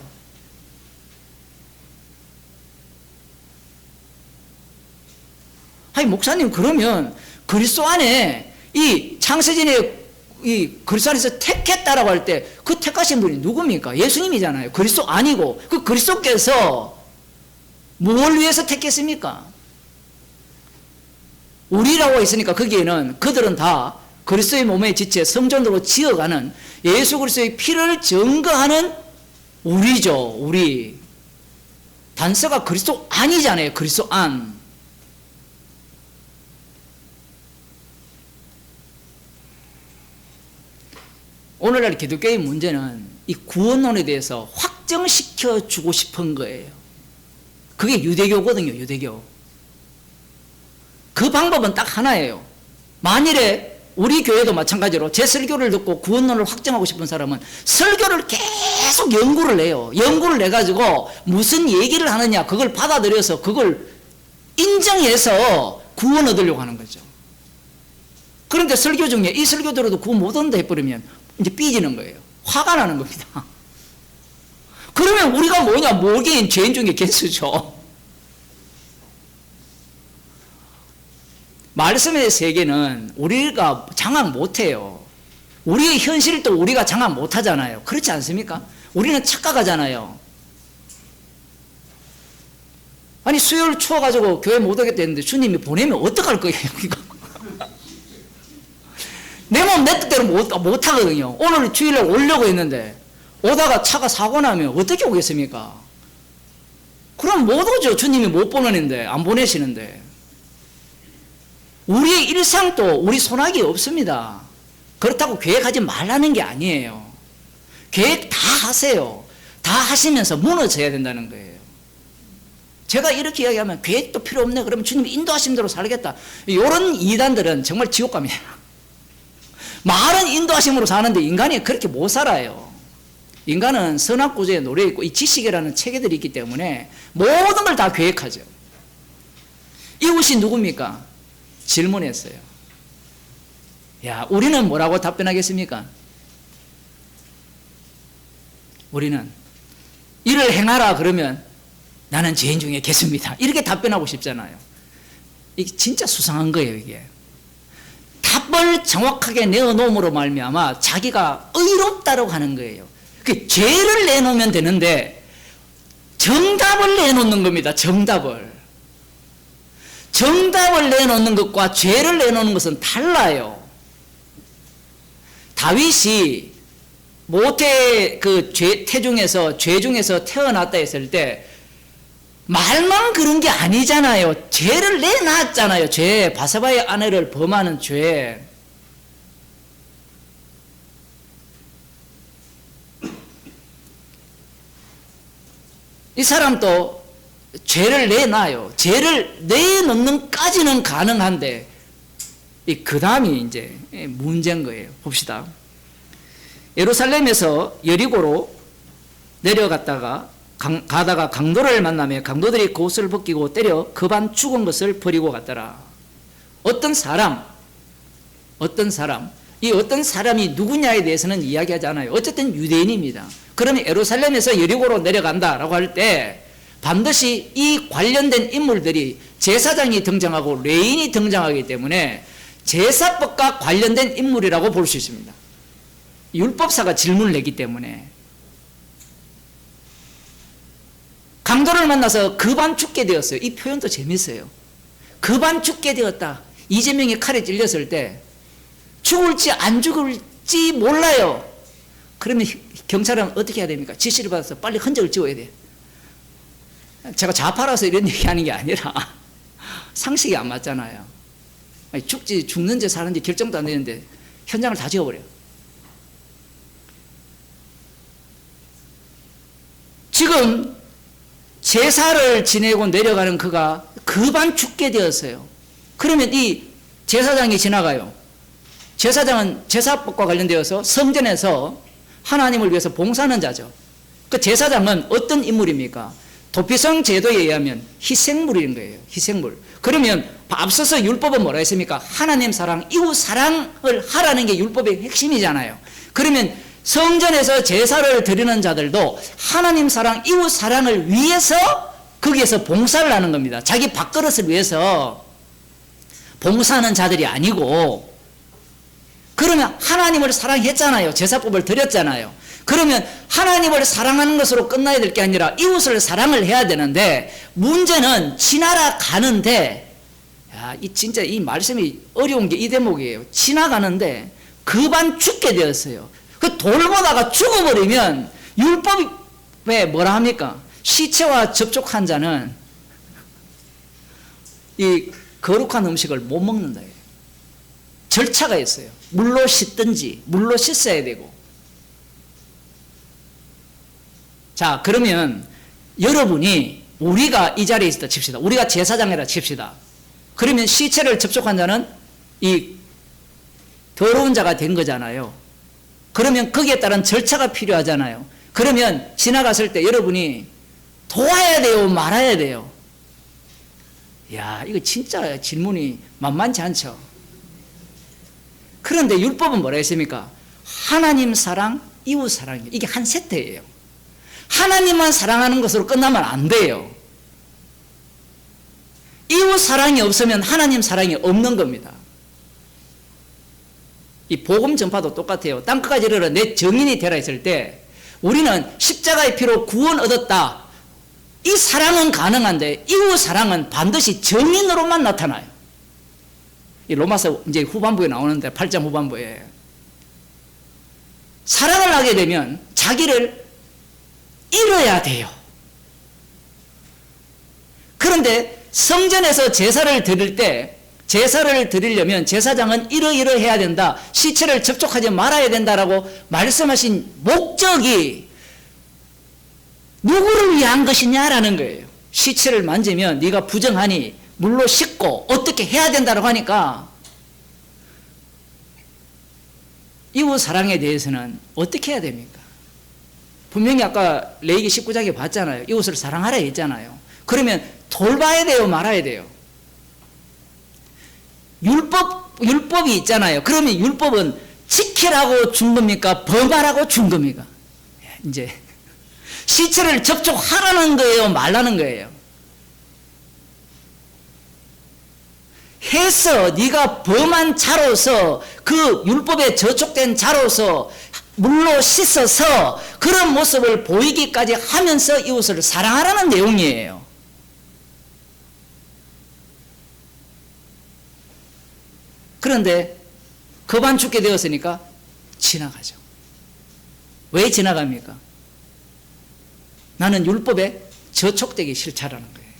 아니 목사님 그러면 그리스도 안에 이 창세전에 이 그리스도 안에서 택했다라고 할 때 그 택하신 분이 누굽니까? 예수님이잖아요. 그리스도 아니고 그 그리스도께서 뭘 위해서 택했습니까? 우리라고 했으니까 거기에는 그들은 다 그리스도의 몸의 지체 성전으로 지어가는 예수 그리스도의 피를 증거하는 우리죠. 우리 단서가 그리스도 아니잖아요. 그리스도 안. 오늘날 기독교의 문제는 이 구원론에 대해서 확정시켜 주고 싶은 거예요. 그게 유대교거든요. 유대교. 그 방법은 딱 하나예요. 만일에 우리 교회도 마찬가지로 제 설교를 듣고 구원론을 확정하고 싶은 사람은 설교를 계속 연구를 해요. 연구를 해가지고 무슨 얘기를 하느냐 그걸 받아들여서 그걸 인정해서 구원 얻으려고 하는 거죠. 그런데 설교 중에 이 설교 들어도 구원 못 얻는다 해버리면 이제 삐지는 거예요. 화가 나는 겁니다. 그러면 우리가 뭐냐? 모르긴 죄인 중에 개수죠. 말씀의 세계는 우리가 장악 못해요. 우리의 현실도 우리가 장악 못하잖아요. 그렇지 않습니까? 우리는 착각하잖아요. 아니 수요일 추워가지고 교회 못 오겠다 했는데 주님이 보내면 어떡할 거예요? 내 몸 내 뜻대로 못 하거든요. 오늘 주일날 오려고 했는데 오다가 차가 사고 나면 어떻게 오겠습니까? 그럼 못 오죠. 주님이 못 보내는데 안 보내시는데. 우리의 일상도 우리 손아귀 없습니다. 그렇다고 계획하지 말라는 게 아니에요. 계획 다 하세요. 다 하시면서 무너져야 된다는 거예요. 제가 이렇게 이야기하면 계획도 필요 없네. 그러면 주님이 인도하신 대로 살겠다. 이런 이단들은 정말 지옥 갑니다. 말은 인도하심으로 사는데 인간이 그렇게 못 살아요. 인간은 선악구조에 놓여 있고 이 지식이라는 체계들이 있기 때문에 모든 걸 다 계획하죠. 이웃이 누굽니까? 질문했어요. 야, 우리는 뭐라고 답변하겠습니까? 우리는 이를 행하라 그러면 나는 죄인 중에 개수입니다. 이렇게 답변하고 싶잖아요. 이게 진짜 수상한 거예요, 이게. 답을 정확하게 내어놓음으로 말미암아 자기가 의롭다라고 하는 거예요. 그 죄를 내놓으면 되는데 정답을 내놓는 겁니다. 정답을 내놓는 것과 죄를 내놓는 것은 달라요. 다윗이 모태 그 태중에서 죄 중에서 태어났다 했을 때 말만 그런 게 아니잖아요. 죄를 내놨잖아요. 죄. 바세바의 아내를 범하는 죄. 이 사람도 죄를 내놔요. 죄를 내놓는까지는 가능한데 그 다음이 이제 문제인 거예요. 봅시다. 예루살렘에서 여리고로 내려갔다가 가다가 강도를 만나며 강도들이 그 옷을 벗기고 때려 급한 죽은 것을 버리고 갔더라. 어떤 사람 이 어떤 사람이 누구냐에 대해서는 이야기하지 않아요. 어쨌든 유대인입니다. 그러면 예루살렘에서 여리고로 내려간다라고 할 때 반드시 이 관련된 인물들이 제사장이 등장하고 레인이 등장하기 때문에 제사법과 관련된 인물이라고 볼 수 있습니다. 율법사가 질문을 내기 때문에. 강도를 만나서 급한 죽게 되었어요. 이 표현도 재밌어요. 급한 죽게 되었다. 이재명이 칼에 찔렸을 때 죽을지 안 죽을지 몰라요. 그러면 경찰은 어떻게 해야 됩니까? 지시를 받아서 빨리 흔적을 지워야 돼요. 제가 좌파라서 이런 얘기하는 게 아니라 상식이 안 맞잖아요. 죽지 죽는지 사는지 결정도 안 되는데 현장을 다 지워버려요. 지금 제사를 지내고 내려가는 그가 급한 죽게 되었어요. 그러면 이 제사장이 지나가요. 제사장은 제사법과 관련되어서 성전에서 하나님을 위해서 봉사하는 자죠. 그 제사장은 어떤 인물입니까? 도피성 제도에 의하면 희생물인 거예요. 희생물. 그러면 앞서서 율법은 뭐라 했습니까? 하나님 사랑, 이웃 사랑을 하라는 게 율법의 핵심이잖아요. 그러면 성전에서 제사를 드리는 자들도 하나님 사랑, 이웃 사랑을 위해서 거기에서 봉사를 하는 겁니다. 자기 밥그릇을 위해서 봉사하는 자들이 아니고, 그러면 하나님을 사랑했잖아요. 제사법을 드렸잖아요. 그러면 하나님을 사랑하는 것으로 끝나야 될 게 아니라 이웃을 사랑을 해야 되는데, 문제는 지나가는데, 야, 진짜 이 말씀이 어려운 게 이 대목이에요. 지나가는데 그반 죽게 되었어요. 그 돌보다가 죽어버리면 율법에 뭐라 합니까? 시체와 접촉한 자는 이 거룩한 음식을 못 먹는다. 절차가 있어요. 물로 씻든지, 물로 씻어야 되고. 자, 그러면 여러분이, 우리가 이 자리에 있다 칩시다. 우리가 제사장이라 칩시다. 그러면 시체를 접촉한 자는 이 더러운 자가 된 거잖아요. 그러면 거기에 따른 절차가 필요하잖아요. 그러면 지나갔을 때 여러분이 도와야 돼요, 말아야 돼요? 야, 이거 진짜 질문이 만만치 않죠. 그런데 율법은 뭐라 했습니까? 하나님 사랑, 이웃 사랑이에요. 이게 한 세트예요. 하나님만 사랑하는 것으로 끝나면 안 돼요. 이웃 사랑이 없으면 하나님 사랑이 없는 겁니다. 이 복음 전파도 똑같아요. 땅끝까지 이르러 내 증인이 되라 했을 때, 우리는 십자가의 피로 구원 얻었다, 이 사랑은 가능한데 이웃 사랑은 반드시 증인으로만 나타나요. 이 로마서 이제 후반부에 나오는데, 8장 후반부에 사랑을 하게 되면 자기를 잃어야 돼요. 그런데 성전에서 제사를 드릴 때, 제사를 드리려면 제사장은 이러이러해야 된다, 시체를 접촉하지 말아야 된다라고 말씀하신 목적이 누구를 위한 것이냐라는 거예요. 시체를 만지면 네가 부정하니 물로 씻고 어떻게 해야 된다고 하니까, 이웃 사랑에 대해서는 어떻게 해야 됩니까? 분명히 아까 레위기 19장에 봤잖아요. 이웃을 사랑하라 했잖아요. 그러면 돌봐야 돼요, 말아야 돼요? 율법이 있잖아요. 그러면 율법은 지키라고 준 겁니까? 범하라고 준 겁니까? 이제 시체를 접촉하라는 거예요, 말라는 거예요? 해서 네가 범한 자로서, 그 율법에 저촉된 자로서 물로 씻어서 그런 모습을 보이기까지 하면서 이웃을 사랑하라는 내용이에요. 그런데 그만 죽게 되었으니까 지나가죠. 왜 지나갑니까? 나는 율법에 저촉되기 싫다라는 거예요.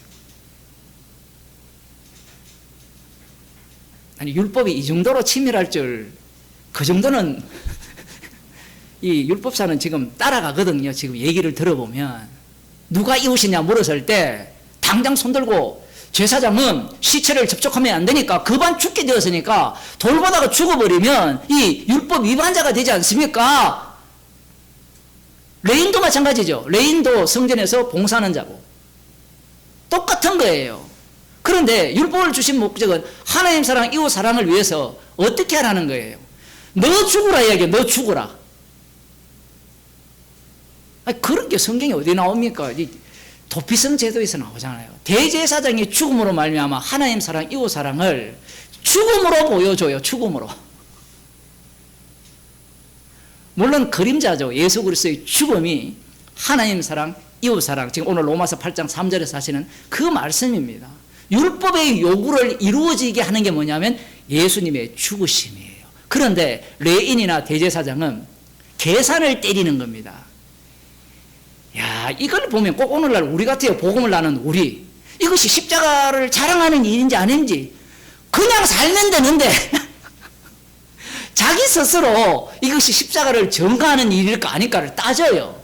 아니, 율법이 이 정도로 치밀할 줄, 그 정도는 이 율법사는 지금 따라가거든요. 지금 얘기를 들어보면 누가 이웃이냐 물었을 때 당장 손들고, 제사장은 시체를 접촉하면 안 되니까, 그반 죽게 되었으니까 돌보다가 죽어버리면 이 율법 위반자가 되지 않습니까? 레인도 마찬가지죠. 레인도 성전에서 봉사하는 자고 똑같은 거예요. 그런데 율법을 주신 목적은 하나님 사랑, 이웃 사랑을 위해서 어떻게 하라는 거예요? 너 죽으라 이야기해. 너 죽으라. 아니, 그런 게 성경에 어디 나옵니까? 도피성 제도에서 나오잖아요. 대제사장이 죽음으로 말미암아 하나님 사랑, 이웃 사랑을 죽음으로 보여줘요. 죽음으로. 물론 그림자죠. 예수 그리스도의 죽음이 하나님 사랑, 이웃 사랑, 지금 오늘 로마서 8장 3절에서 하시는 그 말씀입니다. 율법의 요구를 이루어지게 하는 게 뭐냐면 예수님의 죽으심이에요. 그런데 레인이나 대제사장은 계산을 때리는 겁니다. 야, 이걸 보면 꼭 오늘날 우리 같아요. 복음을 아는 우리. 이것이 십자가를 자랑하는 일인지 아닌지, 그냥 살면 되는데 자기 스스로 이것이 십자가를 전가하는 일일까 아닐까를 따져요.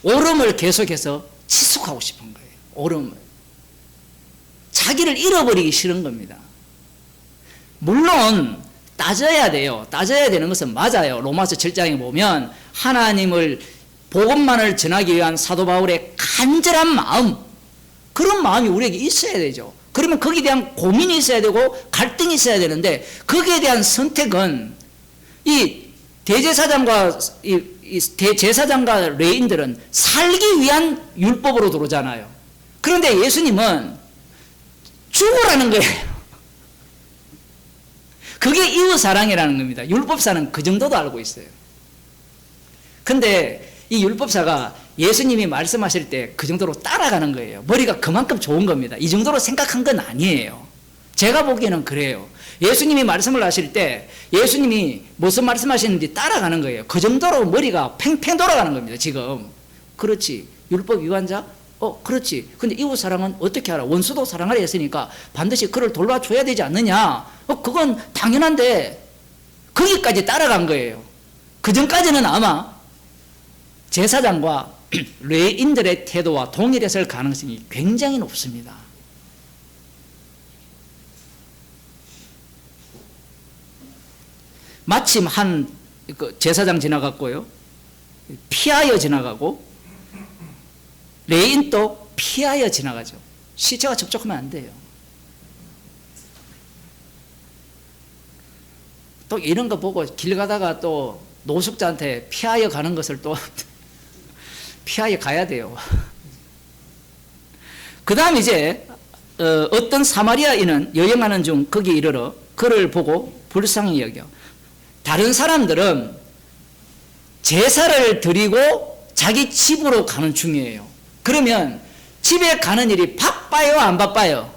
옳음을 계속해서 지속하고 싶은 거예요. 옳음을. 자기를 잃어버리기 싫은 겁니다. 물론 따져야 돼요. 따져야 되는 것은 맞아요. 로마서 7장에 보면 하나님을 복음만을 전하기 위한 사도 바울의 간절한 마음, 그런 마음이 우리에게 있어야 되죠. 그러면 거기에 대한 고민이 있어야 되고 갈등이 있어야 되는데, 거기에 대한 선택은 이 대제사장과 이 대제사장과 레인들은 살기 위한 율법으로 들어오잖아요. 그런데 예수님은 죽으라는 거예요. 그게 이웃 사랑이라는 겁니다. 율법사는 그 정도도 알고 있어요. 근데 이 율법사가 예수님이 말씀하실 때 그 정도로 따라가는 거예요. 머리가 그만큼 좋은 겁니다. 이 정도로 생각한 건 아니에요. 제가 보기에는 그래요. 예수님이 말씀을 하실 때 예수님이 무슨 말씀하시는지 따라가는 거예요. 그 정도로 머리가 팽팽 돌아가는 겁니다. 지금 그렇지, 율법 위반자? 그렇지. 근데 이웃 사랑은 어떻게 알아? 원수도 사랑하려 했으니까 반드시 그를 돌봐줘야 되지 않느냐? 그건 당연한데, 거기까지 따라간 거예요. 그 전까지는 아마 제사장과 레인들의 태도와 동일했을 가능성이 굉장히 높습니다. 마침 한 제사장 지나갔고요, 피하여 지나가고, 레인도 피하여 지나가죠. 시체와 접촉하면 안 돼요. 또 이런 거 보고 길 가다가 또 노숙자한테 피하여 가는 것을 또 피하여 가야 돼요. 그 다음 이제 어떤 사마리아인은 여행하는 중 거기 이르러 그를 보고 불쌍히 여겨. 다른 사람들은 제사를 드리고 자기 집으로 가는 중이에요. 그러면 집에 가는 일이 바빠요, 안 바빠요?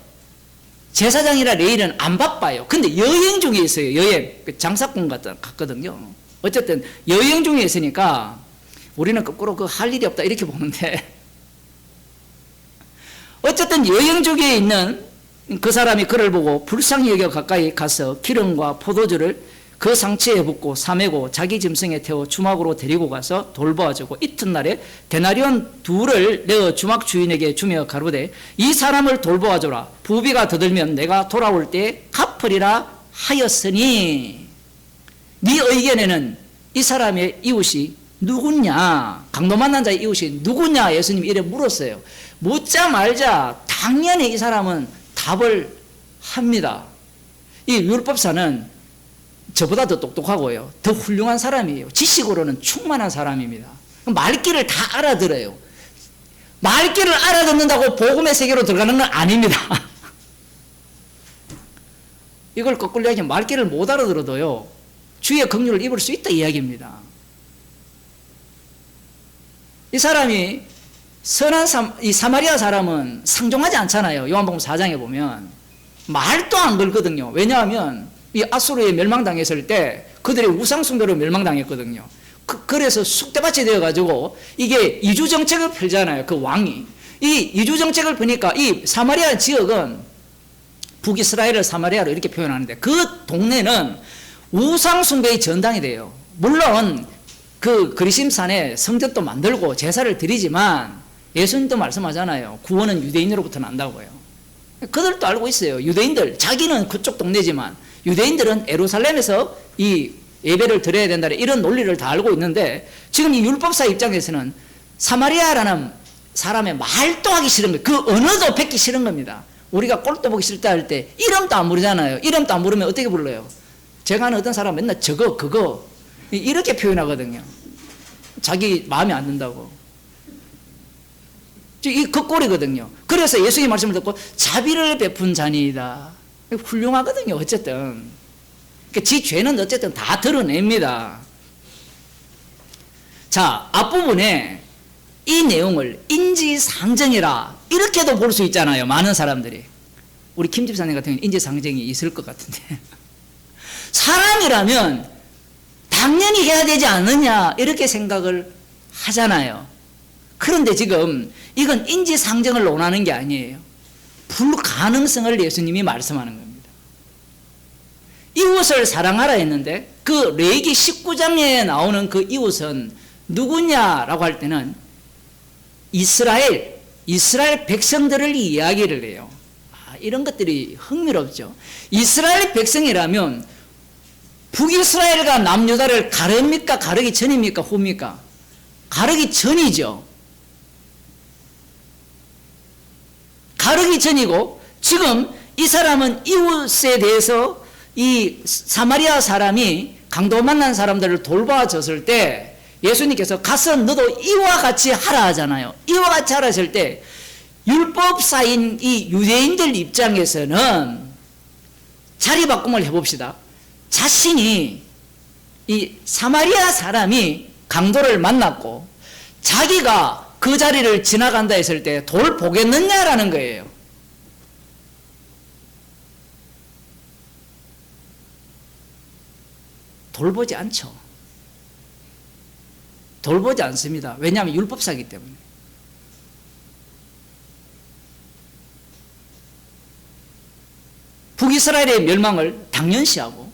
제사장이라 레인은 안 바빠요. 근데 여행 중에 있어요. 여행, 장사꾼 같거든요. 어쨌든 여행 중에 있으니까 우리는 거꾸로 할 일이 없다 이렇게 보는데, 어쨌든 여행 중에 있는 그 사람이 그를 보고 불쌍히 여겨 가까이 가서 기름과 포도주를 그 상처에 붓고 사매고 자기 짐승에 태워 주막으로 데리고 가서 돌보아주고, 이튿날에 데나리온 2를 내어 주막 주인에게 주며 가로되 이 사람을 돌보아주라. 부비가 더 들면 내가 돌아올 때 갚으리라 하였으니, 네 의견에는 이 사람의 이웃이 누구냐? 강도 만난 자의 이웃이 누구냐? 예수님이 이래 물었어요. 묻자마자 당연히 이 사람은 답을 합니다. 이 율법사는 저보다 더 똑똑하고요, 더 훌륭한 사람이에요. 지식으로는 충만한 사람입니다. 말귀를 다 알아들어요. 말귀를 알아듣는다고 복음의 세계로 들어가는 건 아닙니다. 이걸 거꾸로 이야기하면 말귀를 못 알아들어도요 주의 긍휼을 입을 수 있다 이야기입니다. 이 사람이 이 사마리아 사람은 상종하지 않잖아요. 요한복음 4장에 보면 말도 안 걸거든요. 왜냐하면 이 아수르에 멸망당했을 때 그들의 우상숭배로 멸망당했거든요. 그래서 쑥대밭이 되어가지고 이게 이주정책을 펼잖아요. 그 왕이 이 이주정책을 펴니까 이 사마리아 지역은 북이스라엘을 사마리아로 이렇게 표현하는데, 그 동네는 우상숭배의 전당이 돼요. 물론 그 그리심산에 성전도 만들고 제사를 드리지만 예수님도 말씀하잖아요. 구원은 유대인으로부터 난다고요. 그들도 알고 있어요. 유대인들, 자기는 그쪽 동네지만 유대인들은 예루살렘에서 이 예배를 드려야 된다, 이런 논리를 다 알고 있는데, 지금 이 율법사 입장에서는 사마리아라는 사람의 말도 하기 싫은 거예요. 그 언어도 뱉기 싫은 겁니다. 우리가 꼴도 보기 싫다 할 때 이름도 안 부르잖아요. 이름도 안 부르면 어떻게 불러요? 제가 아는 어떤 사람 맨날 저거 그거 이렇게 표현하거든요. 자기 마음에 안 든다고. 그 꼴이거든요. 그래서 예수의 말씀을 듣고 자비를 베푼 자니이다. 훌륭하거든요. 어쨌든 지 죄는 어쨌든 다 드러냅니다. 자, 앞부분에 이 내용을 인지상정이라 이렇게도 볼 수 있잖아요. 많은 사람들이. 우리 김 집사님 같은 경우는 인지상정이 있을 것 같은데 사람이라면 당연히 해야 되지 않느냐 이렇게 생각을 하잖아요. 그런데 지금 이건 인지상정을 논하는 게 아니에요. 불가능성을 예수님이 말씀하는 겁니다. 이웃을 사랑하라 했는데 그 레위기 19장에 나오는 그 이웃은 누구냐라고 할 때는 이스라엘 백성들을 이야기를 해요. 이런 것들이 흥미롭죠. 이스라엘 백성이라면 북이스라엘과 남유다를 가릅니까? 가르기 전입니까? 후입니까? 가르기 전이죠. 가르기 전이고, 지금 이 사람은 이웃에 대해서 이 사마리아 사람이 강도 만난 사람들을 돌봐줬을 때 예수님께서 가서 너도 이와 같이 하라 하잖아요. 이와 같이 하라 했을 때 율법사인 이 유대인들 입장에서는 자리 바꿈을 해봅시다. 자신이 이 사마리아 사람이 강도를 만났고 자기가 그 자리를 지나간다 했을 때 돌 보겠느냐라는 거예요. 돌보지 않죠. 돌보지 않습니다. 왜냐하면 율법사이기 때문에. 북이스라엘의 멸망을 당연시하고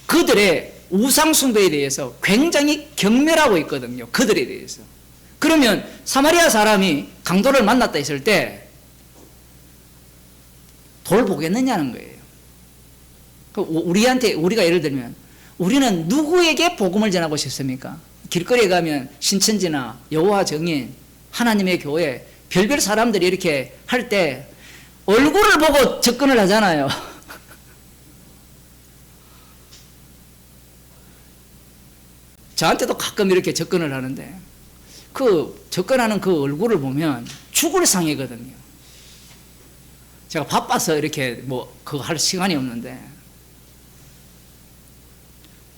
그들의 우상숭배에 대해서 굉장히 경멸하고 있거든요. 그들에 대해서. 그러면 사마리아 사람이 강도를 만났다 했을 때 돌보겠느냐는 거예요. 우리가 예를 들면 우리는 누구에게 복음을 전하고 싶습니까? 길거리에 가면 신천지나 여호와 증인, 하나님의 교회, 별별 사람들이 이렇게 할 때 얼굴을 보고 접근을 하잖아요. 저한테도 가끔 이렇게 접근을 하는데 그 접근하는 그 얼굴을 보면 죽을 상이거든요. 제가 바빠서 이렇게 그거 할 시간이 없는데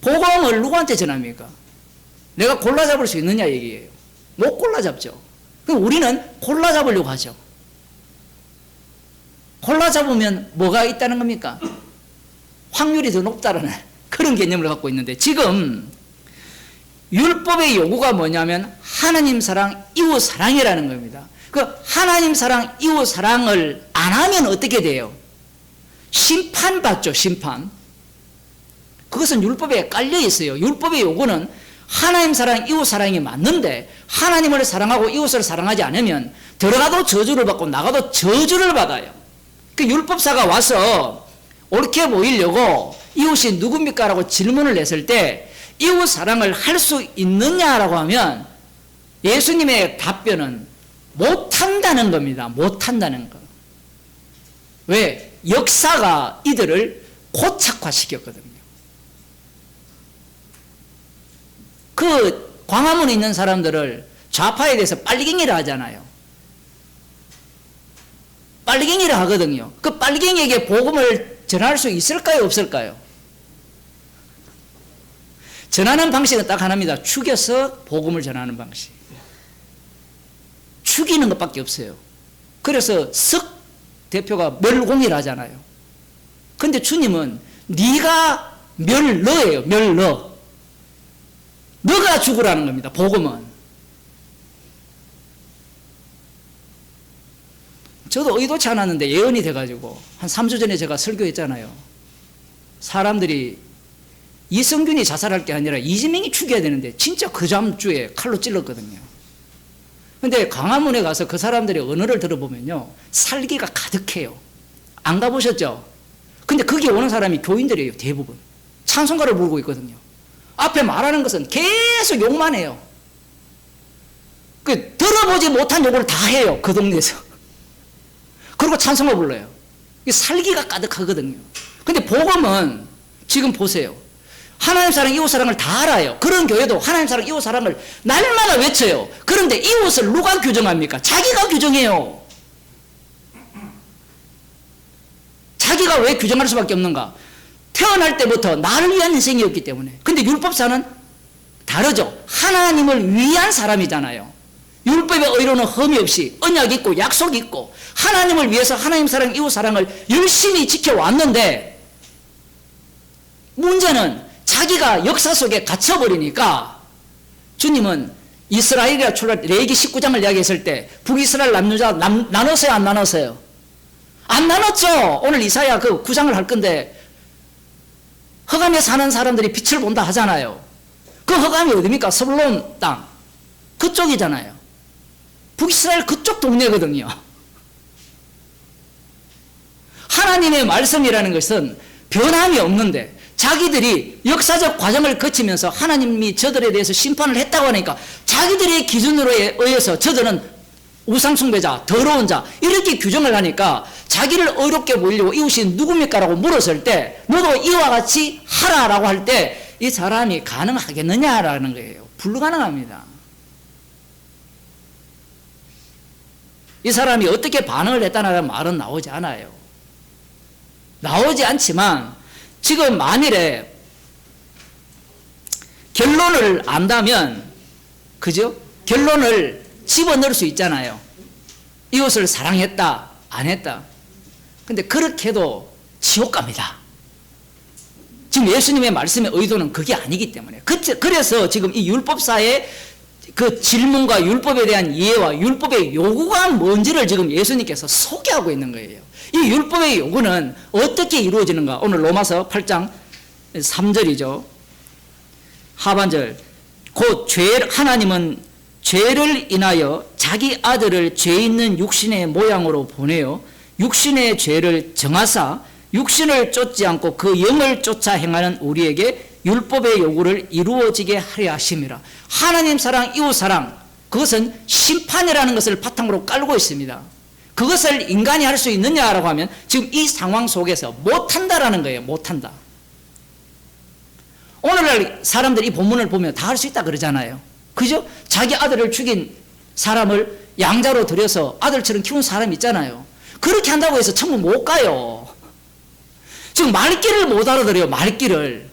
복음을 누구한테 전합니까? 내가 골라 잡을 수 있느냐 얘기예요. 못 골라 잡죠. 그럼 우리는 골라 잡으려고 하죠. 골라 잡으면 뭐가 있다는 겁니까? 확률이 더 높다는 그런 개념을 갖고 있는데 지금 율법의 요구가 뭐냐면 하나님 사랑, 이웃 사랑이라는 겁니다. 그 하나님 사랑, 이웃 사랑을 안 하면 어떻게 돼요? 심판받죠, 심판. 그것은 율법에 깔려 있어요. 율법의 요구는 하나님 사랑, 이웃 사랑이 맞는데 하나님을 사랑하고 이웃을 사랑하지 않으면 들어가도 저주를 받고 나가도 저주를 받아요. 그 율법사가 와서 옳게 보이려고 이웃이 누굽니까? 라고 질문을 했을 때 이웃 사랑을 할 수 있느냐라고 하면 예수님의 답변은 못한다는 겁니다. 못한다는 거. 왜? 역사가 이들을 고착화시켰거든요. 그 광화문에 있는 사람들을 좌파에 대해서 빨갱이라 하잖아요. 빨갱이라 하거든요. 그 빨갱이에게 복음을 전할 수 있을까요? 없을까요? 전하는 방식은 딱 하나입니다. 죽여서 복음을 전하는 방식. 죽이는 것밖에 없어요. 그래서 석 대표가 멸공이라 하잖아요. 근데 주님은 네가 멸너예요. 멸너. 너가 죽으라는 겁니다. 복음은. 저도 의도치 않았는데 예언이 돼가지고 한 3주 전에 제가 설교했잖아요. 사람들이 이성균이 자살할 게 아니라 이재명이 죽여야 되는데 진짜 그 다음 주에 칼로 찔렀거든요. 근데 광화문에 가서 그 사람들의 언어를 들어보면요, 살기가 가득해요. 안 가보셨죠? 근데 거기 오는 사람이 교인들이에요. 대부분 찬송가를 부르고 있거든요. 앞에 말하는 것은 계속 욕만 해요. 그 들어보지 못한 욕을 다 해요. 그 동네에서. 그리고 찬송가 불러요. 살기가 가득하거든요. 근데 복음은 지금 보세요. 하나님 사랑, 이웃 사랑을 다 알아요. 그런 교회도 하나님 사랑, 이웃 사랑을 날마다 외쳐요. 그런데 이웃을 누가 규정합니까? 자기가 규정해요. 자기가 왜 규정할 수밖에 없는가? 태어날 때부터 나를 위한 인생이었기 때문에. 근데 율법사는 다르죠. 하나님을 위한 사람이잖아요. 율법의 의로는 흠이 없이 언약 있고 약속 있고 하나님을 위해서 하나님 사랑, 이웃 사랑을 열심히 지켜왔는데 문제는 자기가 역사 속에 갇혀버리니까 주님은 이스라엘이라 출발 레위기 19장을 이야기했을 때 북이스라엘 남유다 나눴어요? 안 나눴어요? 안 나눴죠. 오늘 이사야 그 9장을 할 건데 허감에 사는 사람들이 빛을 본다 하잖아요. 그 허감이 어디입니까? 스불론 땅 그쪽이잖아요. 북이스라엘 그쪽 동네거든요. 하나님의 말씀이라는 것은 변함이 없는데 자기들이 역사적 과정을 거치면서 하나님이 저들에 대해서 심판을 했다고 하니까 자기들의 기준으로에 의해서 저들은 우상숭배자, 더러운 자 이렇게 규정을 하니까 자기를 어렵게 보이려고 이웃이 누굽니까? 라고 물었을 때 너도 이와 같이 하라라고 할 때 이 사람이 가능하겠느냐라는 거예요. 불가능합니다. 이 사람이 어떻게 반응을 했다는 말은 나오지 않아요. 나오지 않지만 지금 만일에 결론을 안다면 그죠? 결론을 집어넣을 수 있잖아요. 이웃을 사랑했다 안 했다. 근데 그렇게 해도 지옥 갑니다. 지금 예수님의 말씀의 의도는 그게 아니기 때문에 그래서 지금 이 율법사의 그 질문과 율법에 대한 이해와 율법의 요구가 뭔지를 지금 예수님께서 소개하고 있는 거예요. 이 율법의 요구는 어떻게 이루어지는가? 오늘 로마서 8장 3절이죠. 하반절. 곧 하나님은 죄를 인하여 자기 아들을 죄 있는 육신의 모양으로 보내어 육신의 죄를 정하사 육신을 쫓지 않고 그 영을 쫓아 행하는 우리에게 율법의 요구를 이루어지게 하려 하심이라. 하나님 사랑, 이웃 사랑, 그것은 심판이라는 것을 바탕으로 깔고 있습니다. 그것을 인간이 할 수 있느냐라고 하면 지금 이 상황 속에서 못한다라는 거예요. 못한다. 오늘날 사람들이 이 본문을 보면 다 할 수 있다 그러잖아요. 그죠? 자기 아들을 죽인 사람을 양자로 들여서 아들처럼 키운 사람이 있잖아요. 그렇게 한다고 해서 천국 못 가요. 지금 말귀를 못 알아들어요. 말귀를.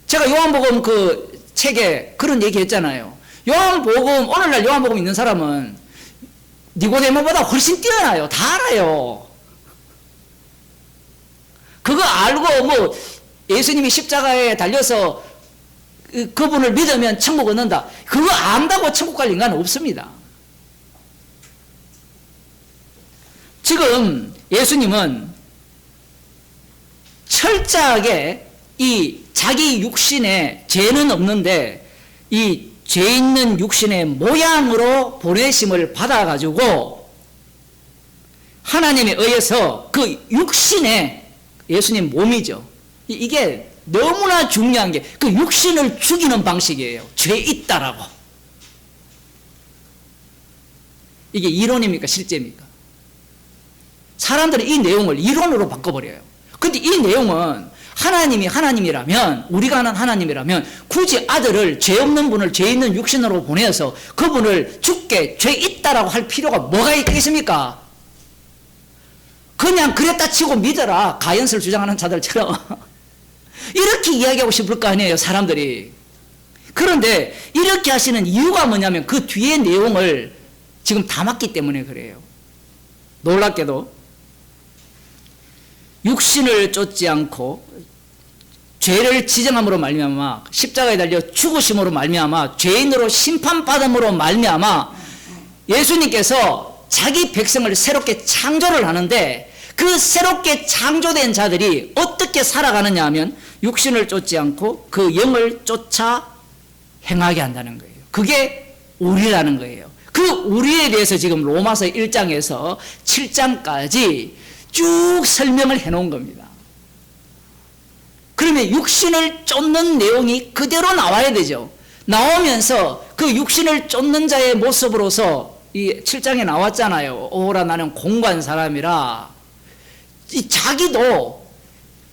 제가 요한복음 그 책에 그런 얘기 했잖아요. 요한복음, 오늘날 요한복음 있는 사람은 니고데모보다 훨씬 뛰어나요. 다 알아요. 그거 알고 뭐 예수님이 십자가에 달려서 그분을 믿으면 천국 얻는다. 그거 안다고 천국 갈 인간은 없습니다. 지금 예수님은 철저하게 이 자기 육신에 죄는 없는데 이 죄 있는 육신의 모양으로 보내심을 받아가지고 하나님에 의해서 그 육신에 예수님 몸이죠. 이게 너무나 중요한 게 그 육신을 죽이는 방식이에요. 죄 있다라고. 이게 이론입니까? 실제입니까? 사람들은 이 내용을 이론으로 바꿔버려요. 근데 이 내용은 하나님이 하나님이라면, 우리가 아는 하나님이라면 굳이 아들을 죄 없는 분을 죄 있는 육신으로 보내서 그분을 죽게 죄 있다라고 할 필요가 뭐가 있겠습니까? 그냥 그랬다 치고 믿어라. 가연설 주장하는 자들처럼. 이렇게 이야기하고 싶을 거 아니에요, 사람들이. 그런데 이렇게 하시는 이유가 뭐냐면 그 뒤에 내용을 지금 담았기 때문에 그래요. 놀랍게도 육신을 쫓지 않고 죄를 지정함으로 말미암아 십자가에 달려 죽으심으로 말미암아 죄인으로 심판받음으로 말미암아 예수님께서 자기 백성을 새롭게 창조를 하는데 그 새롭게 창조된 자들이 어떻게 살아가느냐 하면 육신을 쫓지 않고 그 영을 쫓아 행하게 한다는 거예요. 그게 우리라는 거예요. 그 우리에 대해서 지금 로마서 1장에서 7장까지 쭉 설명을 해놓은 겁니다. 그러면 육신을 쫓는 내용이 그대로 나와야 되죠. 나오면서 그 육신을 쫓는 자의 모습으로서 이 7장에 나왔잖아요. 오라 나는 공고한 사람이라. 이 자기도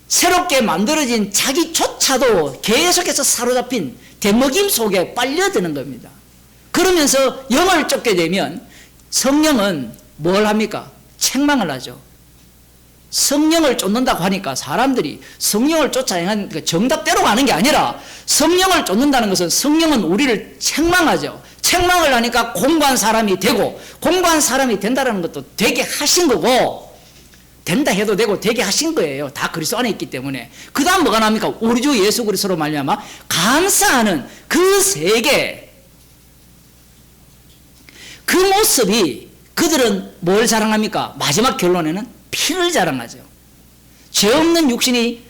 새롭게 만들어진 자기조차도 계속해서 사로잡힌 대먹임 속에 빨려드는 겁니다. 그러면서 영을 쫓게 되면 성령은 뭘 합니까? 책망을 하죠. 성령을 쫓는다고 하니까 사람들이 성령을 쫓아 행하는 정답대로 가는 게 아니라 성령을 쫓는다는 것은 성령은 우리를 책망하죠. 책망을 하니까 공고한 사람이 되고 공고한 사람이 된다는 것도 되게 하신 거고 된다 해도 되고 되게 하신 거예요. 다 그리스도 안에 있기 때문에. 그 다음 뭐가 납니까? 우리 주 예수 그리스도로 말미암아 감사하는 그 세계, 그 모습이 그들은 뭘 자랑합니까? 마지막 결론에는 피를 자랑하죠. 죄 없는 육신이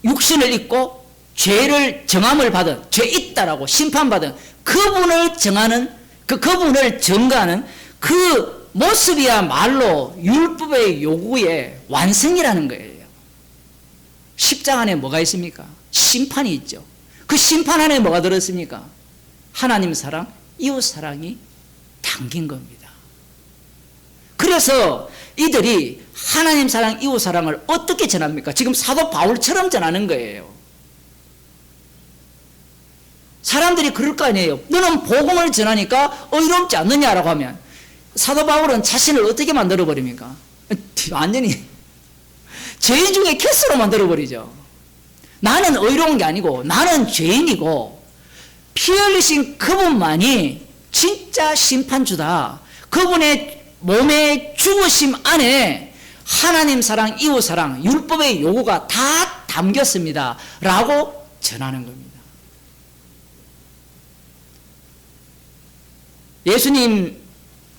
육신을 입고 죄를 정함을 받은, 죄 있다라고 심판받은 그분을 정하는, 그분을 증거하는 그 모습이야말로 율법의 요구의 완성이라는 거예요. 십자가 안에 뭐가 있습니까? 심판이 있죠. 그 심판 안에 뭐가 들었습니까? 하나님 사랑, 이웃 사랑이 담긴 겁니다. 그래서 이들이 하나님 사랑, 이웃 사랑을 어떻게 전합니까? 지금 사도 바울처럼 전하는 거예요. 사람들이 그럴 거 아니에요. 너는 복음을 전하니까 의롭지 않느냐라고 하면 사도 바울은 자신을 어떻게 만들어 버립니까? 완전히 죄인 중에 캐스로 만들어 버리죠. 나는 의로운 게 아니고 나는 죄인이고 피 흘리신 그분만이 진짜 심판주다. 그분의 몸의 죽으심 안에 하나님 사랑, 이웃 사랑, 율법의 요구가 다 담겼습니다. 라고 전하는 겁니다. 예수님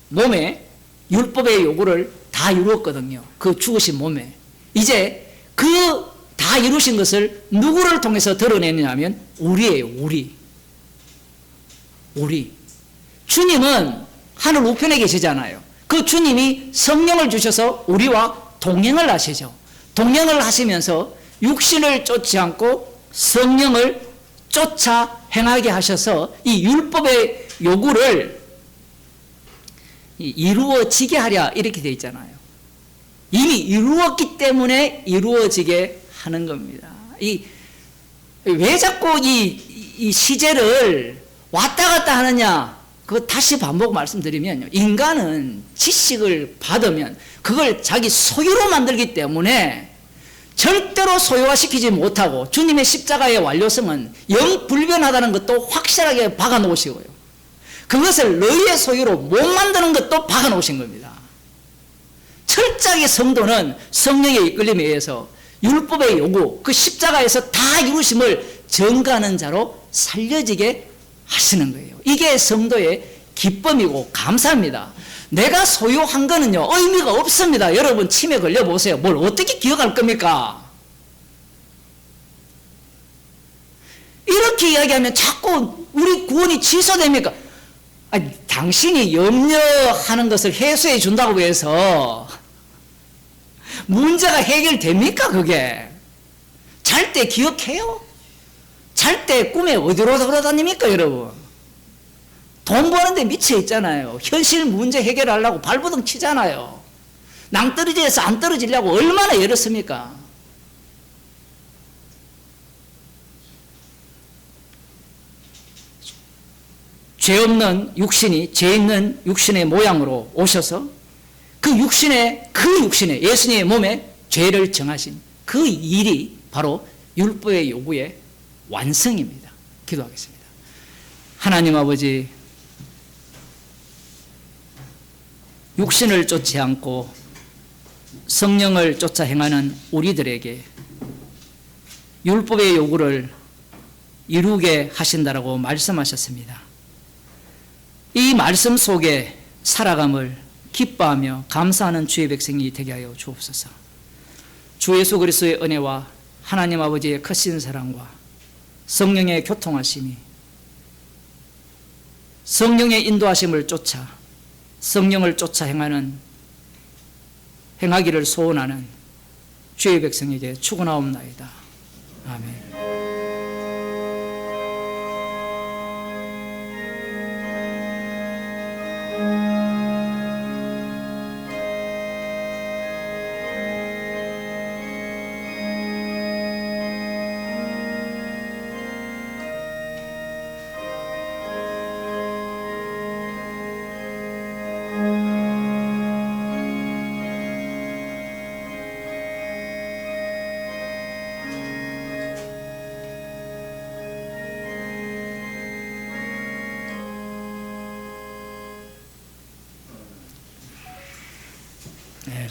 몸에 율법의 요구를 다 이루었거든요. 그 죽으신 몸에. 이제 그 다 이루신 것을 누구를 통해서 드러내느냐면 우리예요. 우리. 주님은 하늘 우편에 계시잖아요. 그 주님이 성령을 주셔서 우리와 동행을 하시죠. 동행을 하시면서 육신을 쫓지 않고 성령을 쫓아 행하게 하셔서 이 율법의 요구를 이루어지게 하랴 이렇게 되어 있잖아요. 이미 이루었기 때문에 이루어지게 하는 겁니다. 왜 자꾸 이 시제를 왔다 갔다 하느냐? 그거 다시 반복 말씀드리면요. 인간은 지식을 받으면 그걸 자기 소유로 만들기 때문에 절대로 소유화시키지 못하고 주님의 십자가의 완료성은 영불변하다는 것도 확실하게 박아 놓으시고요. 그것을 너희의 소유로 못 만드는 것도 박아 놓으신 겁니다. 철저하게 성도는 성령의 이끌림에 의해서 율법의 요구, 그 십자가에서 다 이루심을 전가하는 자로 살려지게 하시는 거예요. 이게 성도의 기쁨이고 감사입니다. 내가 소유한 거는요, 의미가 없습니다. 여러분 치매 걸려보세요. 뭘 어떻게 기억할 겁니까? 이렇게 이야기하면 자꾸 우리 구원이 취소됩니까? 아니, 당신이 염려하는 것을 해소해 준다고 해서 문제가 해결됩니까? 그게 잘 때 기억해요? 잘 때 꿈에 어디로 돌아다닙니까? 여러분 돈 버는데 미쳐 있잖아요. 현실 문제 해결하려고 발버둥 치잖아요. 낭떠러지에서 안 떨어지려고 얼마나 애렸습니까? 죄 없는 육신이 죄 있는 육신의 모양으로 오셔서 그 육신의 예수님의 몸에 죄를 정하신 그 일이 바로 율법의 요구의 완성입니다. 기도하겠습니다. 하나님 아버지, 육신을 쫓지 않고 성령을 쫓아 행하는 우리들에게 율법의 요구를 이루게 하신다라고 말씀하셨습니다. 이 말씀 속에 살아감을 기뻐하며 감사하는 주의 백성이 되게 하여 주옵소서. 주 예수 그리스도의 은혜와 하나님 아버지의 크신 사랑과 성령의 교통하심이 성령의 인도하심을 쫓아 성령을 쫓아 행하기를 소원하는 주의 백성에게 축원하옵나이다. 아멘. 네.